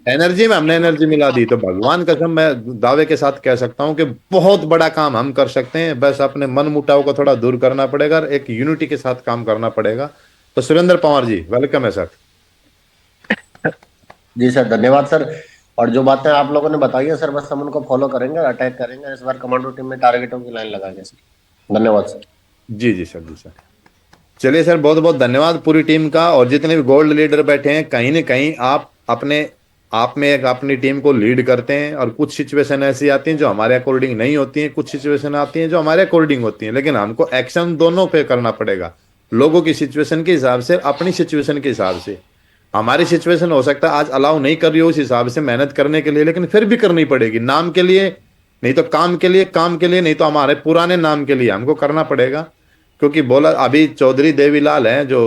एनर्जी में हमने एनर्जी मिला दी तो भगवान कसम मैं दावे के साथ कह सकता हूँ कि बहुत बड़ा काम हम कर सकते हैं। बस अपने मन मुटाव को थोड़ा दूर करना पड़ेगा और एक यूनिटी के साथ काम करना पड़ेगा। तो सुरेंद्र पवार जी वेलकम है सर। जी सर, धन्यवाद सर। और जो बातें आप लोगों ने बताई है सर, बस हम उनको फॉलो करेंगे और अटैक करेंगे इस बार कमांडो टीम में, टारगेटों की लाइन लगाएंगे सर। धन्यवाद सर। जी जी सर, जी सर। चलिए सर, बहुत बहुत धन्यवाद पूरी टीम का। और जितने भी गोल्ड लीडर बैठे हैं, कहीं ना कहीं आप अपने आप में एक अपनी टीम को लीड करते हैं और कुछ सिचुएशन ऐसी आती हैं जो हमारे अकॉर्डिंग नहीं होती हैं, कुछ सिचुएशन आती हैं जो हमारे अकॉर्डिंग होती हैं, लेकिन हमको एक्शन दोनों पे करना पड़ेगा, लोगों की सिचुएशन के हिसाब से, अपनी सिचुएशन के हिसाब से। हमारी सिचुएशन हो सकता है आज अलाउ नहीं कर रही हो उस हिसाब से मेहनत करने के लिए, लेकिन फिर भी करनी पड़ेगी, नाम के लिए नहीं तो काम के लिए, काम के लिए नहीं तो हमारे पुराने नाम के लिए हमको करना पड़ेगा। क्योंकि बोला अभी चौधरी देवीलाल हैं जो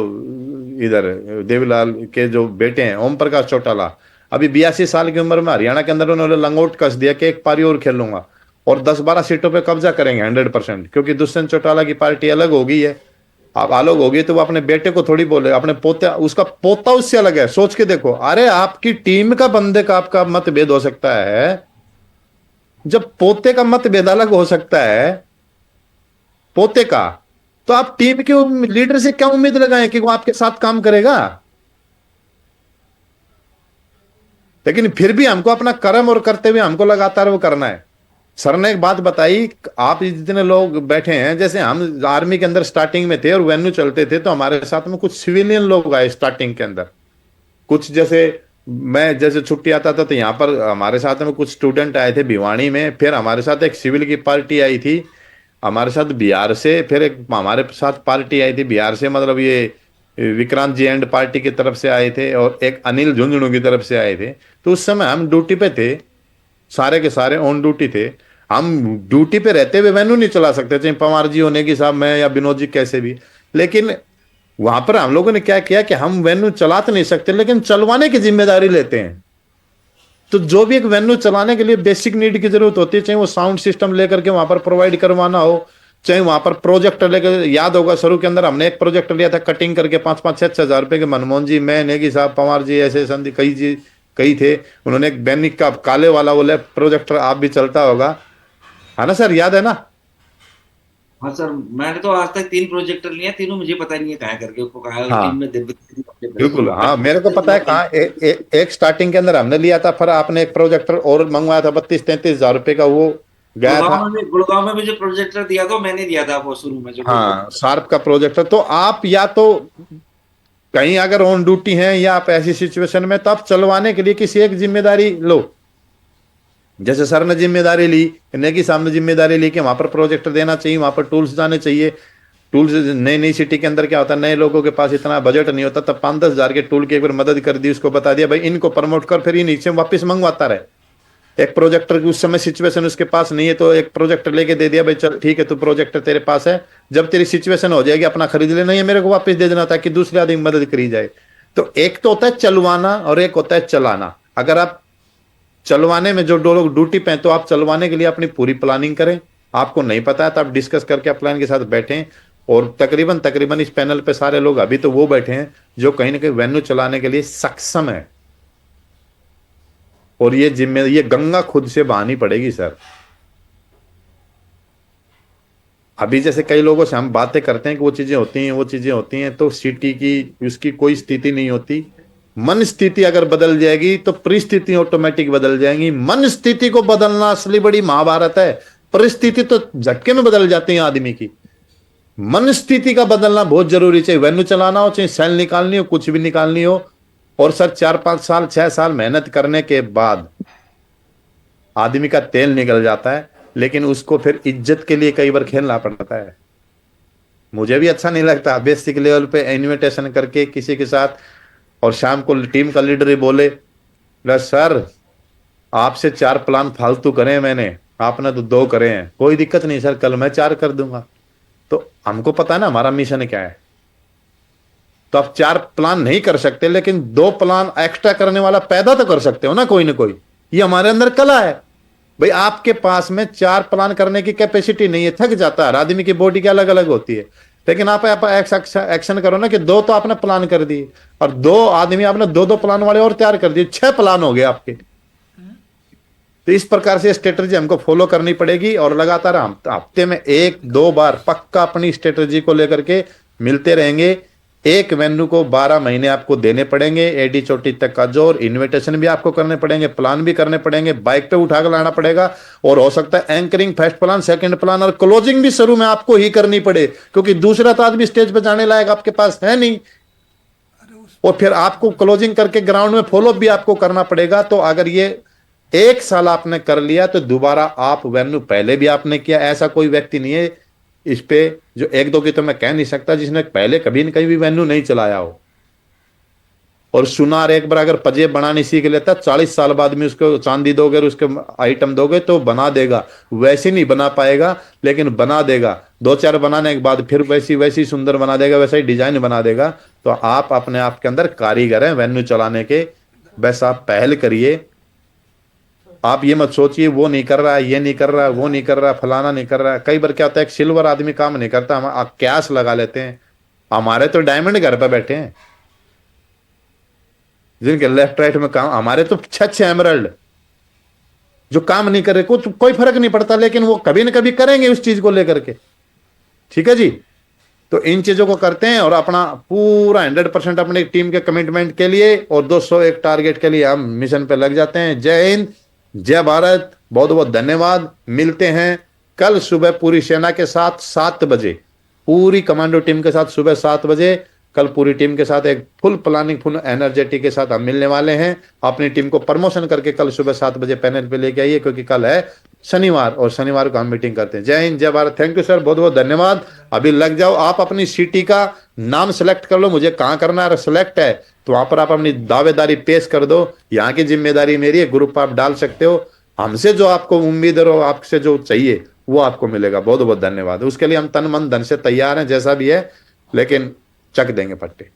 इधर, देवीलाल के जो बेटे हैं ओम प्रकाश चौटाला, अभी 82 साल की उम्र में हरियाणा के अंदर उन्होंने लंगोट कस दिया कि एक पारी और खेलूंगा और 10-12 सीटों पे कब्जा करेंगे 100%। क्योंकि दुष्यंत चौटाला की पार्टी अलग हो गई है, अब अलग हो गई तो वो अपने बेटे को थोड़ी बोलेगा, अपने पोते, उसका पोता उससे अलग है। सोच के देखो, अरे आपकी टीम का बंदे का आपका मतभेद हो सकता है, जब पोते का मतभेद अलग हो सकता है पोते का, तो आप टीम के लीडर से क्या उम्मीद लगाएं कि वो आपके साथ काम करेगा। लेकिन फिर भी हमको अपना कर्म और करते हुए हमको लगातार वो करना है। सर ने एक बात बताई, आप जितने लोग बैठे हैं, जैसे हम आर्मी के अंदर स्टार्टिंग में थे और वेन्यू चलते थे तो हमारे साथ में कुछ सिविलियन लोग आए स्टार्टिंग के अंदर, कुछ जैसे मैं जैसे छुट्टी आता था तो यहाँ पर हमारे साथ में कुछ स्टूडेंट आए थे भिवानी में, फिर हमारे साथ एक सिविल की पार्टी आई थी हमारे साथ बिहार से, फिर एक हमारे साथ पार्टी आई थी बिहार से, मतलब ये विक्रांत जी एंड पार्टी की तरफ से आए थे और एक अनिल झुंझुनू की तरफ से आए थे। तो उस समय हम ड्यूटी पे थे, सारे के सारे ऑन ड्यूटी थे। हम ड्यूटी पे रहते हुए वेन्यू नहीं चला सकते, चाहे पवार जी होने की साहब, मैं या विनोद जी कैसे भी, लेकिन वहां पर हम लोगों ने क्या किया कि हम वेन्यू चला तो नहीं सकते लेकिन चलवाने की जिम्मेदारी लेते हैं। तो जो भी एक वेन्यू चलाने के लिए बेसिक नीड की जरूरत होती है, चाहे वो साउंड सिस्टम लेकर के वहां पर प्रोवाइड करवाना हो, चाहे वहां पर प्रोजेक्टर लेकर, याद होगा शुरू के अंदर हमने एक प्रोजेक्ट लिया था कटिंग करके 5-5-6 हजार रुपए के, मनमोहन जी, मैं, नेगी साहब, पवार जी, ऐसे संधि कई जी कई थे, उन्होंने एक बैनिक का काले वाला बोले प्रोजेक्टर, आप भी चलता होगा, है ना सर, याद है ना? हाँ सर, मैंने तो आज तक 3 प्रोजेक्टर लिए, तीनों मुझे पता नहीं है कहाँ करके उसको कहा हाँ टीम में बिल्कुल, हाँ मेरे को पता है कहाँ। एक स्टार्टिंग के अंदर हमने लिया था, फिर आपने एक प्रोजेक्टर और मंगवाया था 32-33 हजार रुपए का, वो गया था। गुड़गांव में भी जो प्रोजेक्टर दिया था मैंने दिया था वो शुरू में जो हाँ शार्प का प्रोजेक्टर। तो आप या तो कहीं अगर ऑन ड्यूटी हैं या आप ऐसी सिचुएशन में, तो आप चलवाने के लिए किसी एक जिम्मेदारी लो। जैसे सर ने जिम्मेदारी ली, नेगी साहब ने जिम्मेदारी ली कि वहां पर प्रोजेक्टर देना चाहिए, वहां पर टूल्स जाने चाहिए। टूल्स नई नई सिटी के अंदर क्या होता है, नए लोगों के पास इतना बजट नहीं होता, तब 5-10 हजार के टूल की एक बार मदद कर दी, उसको बता दिया भाई इनको प्रमोट कर, फिर ये नीचे वापस मंगवाता रहे। एक प्रोजेक्टर की उस समय सिचुएशन उसके पास नहीं है तो एक प्रोजेक्टर लेके दे दिया, भाई चल ठीक है तू प्रोजेक्टर तेरे पास है, जब तेरी सिचुएशन हो जाएगी अपना खरीद लेना, ये मेरे को वापस दे देना ताकि दूसरे आदमी मदद करी जाए। तो एक तो होता है चलवाना और एक होता है चलाना। अगर आप चलवाने में जो लोग ड्यूटी पे हैं, तो आप चलवाने के लिए अपनी पूरी प्लानिंग करें। आपको नहीं पता है तो आप डिस्कस करके अपलाइन के साथ बैठें। और तकरीबन तकरीबन इस पैनल पे सारे लोग अभी तो वो बैठे हैं जो कहीं ना कहीं वेन्यू चलाने के लिए सक्षम है। और ये गंगा खुद से बहानी पड़ेगी सर। अभी जैसे कई लोगों से हम बातें करते हैं कि वो चीजें होती हैं, वो चीजें होती हैं, तो सिटी की उसकी कोई स्थिति नहीं होती। मन स्थिति अगर बदल जाएगी तो परिस्थिति ऑटोमेटिक बदल जाएंगी। मन स्थिति को बदलना असली बड़ी महाभारत है। परिस्थिति तो झटके में बदल जाती है आदमी की। मन स्थिति का बदलना बहुत जरूरी, चाहे वेन्यू चलाना हो, चाहे सेल निकालनी हो, कुछ भी निकालनी हो। और सर 4-5 साल 6 साल मेहनत करने के बाद आदमी का तेल निकल जाता है, लेकिन उसको फिर इज्जत के लिए कई बार खेलना पड़ता है। मुझे भी अच्छा नहीं लगता बेसिक लेवल पे इन्विटेशन करके किसी के साथ और शाम को टीम का लीडर ही बोले सर आपसे 4 प्लान फालतू करे मैंने, आपने तो 2 करे हैं। कोई दिक्कत नहीं सर, कल मैं 4 कर दूंगा। तो हमको पता है ना हमारा मिशन क्या है। तो आप 4 प्लान नहीं कर सकते, लेकिन 2 प्लान एक्स्ट्रा करने वाला पैदा तो कर सकते हो ना कोई। ये हमारे अंदर कला है भाई। आपके पास में 4 प्लान करने की कैपेसिटी नहीं है, थक जाता है। हर आदमी की बॉडी की अलग अलग होती है। लेकिन आप एक्शन करो ना कि 2 तो आपने प्लान कर दिए और 2 आदमी आपने 2-2 प्लान वाले और तैयार कर दिए, 6 प्लान हो गए आपके। तो इस प्रकार से स्ट्रेटजी हमको फॉलो करनी पड़ेगी और लगातार हम हफ्ते में 1-2 बार पक्का अपनी स्ट्रेटजी को लेकर के मिलते रहेंगे। एक वेन्यू को 12 महीने आपको देने पड़ेंगे, एडी चोटी तक का जोर, इन्विटेशन भी आपको करने पड़ेंगे, प्लान भी करने पड़ेंगे, बाइक पे उठा कर लाना पड़ेगा। और हो सकता है anchoring, first plan, second plan और क्लोजिंग भी शुरू में आपको ही करनी पड़े, क्योंकि दूसरा तो आदमी स्टेज पे जाने लायक आपके पास है नहीं। और फिर आपको क्लोजिंग करके ग्राउंड में फॉलोअप भी आपको करना पड़ेगा। तो अगर ये 1 साल आपने कर लिया तो दोबारा आप वेन्यू पहले भी आपने किया, ऐसा कोई व्यक्ति नहीं है इस पे जो 1-2 की तो मैं कह नहीं सकता जिसने पहले कभी न कहीं भी वेन्यू नहीं चलाया हो। और सुनार एक बार अगर पजेब बनानी सीख लेता, 40 साल बाद में उसको चांदी दोगे और उसके आइटम दोगे तो बना देगा। वैसे नहीं बना पाएगा लेकिन बना देगा। 2-4 बनाने के बाद फिर वैसी सुंदर बना देगा, वैसा ही डिजाइन बना देगा। तो आप अपने आप के अंदर कारीगर हैं वेन्यू चलाने के। बस आप पहल करिए। आप ये मत सोचिए वो नहीं कर रहा है, ये नहीं कर रहा है, वो नहीं कर रहा है, फलाना नहीं कर रहा है। कई बार क्या होता है, एक सिल्वर आदमी काम नहीं करता, हम कैश लगा लेते हैं। हमारे तो डायमंड घर पे बैठे हैं जिनके लेफ्ट राइट में काम, हमारे तो 6 एमरल्ड जो काम नहीं कर रहे। कोई फर्क नहीं पड़ता, लेकिन वो कभी ना कभी करेंगे उस चीज को लेकर के। ठीक है जी। तो इन चीजों को करते हैं और अपना पूरा 100% अपने टीम के कमिटमेंट के लिए और 201 टारगेट के लिए हम मिशन पे लग जाते हैं। जय हिंद, जय भारत, बहुत बहुत धन्यवाद। मिलते हैं कल सुबह पूरी सेना के साथ 7 बजे, पूरी कमांडो टीम के साथ सुबह 7 बजे। कल पूरी टीम के साथ एक फुल प्लानिंग, फुल एनर्जेटिक के साथ हम मिलने वाले हैं। अपनी टीम को प्रमोशन करके कल सुबह 7 बजे पैनल पे लेके आइए, क्योंकि कल है शनिवार और शनिवार को हम मीटिंग करते हैं। जय हिंद, जय भारत। थैंक यू सर, बहुत बहुत धन्यवाद। अभी लग जाओ, आप अपनी सिटी का नाम सेलेक्ट कर लो, मुझे कहाँ करना है। सेलेक्ट है तो वहां पर आप अपनी दावेदारी पेश कर दो। यहाँ की जिम्मेदारी मेरी है, ग्रुप आप डाल सकते हो। हमसे जो आपको उम्मीद है, आपसे जो चाहिए वो आपको मिलेगा। बहुत बहुत धन्यवाद। उसके लिए हम तन मन धन से तैयार हैं, जैसा भी है, लेकिन चक देंगे पट्टे।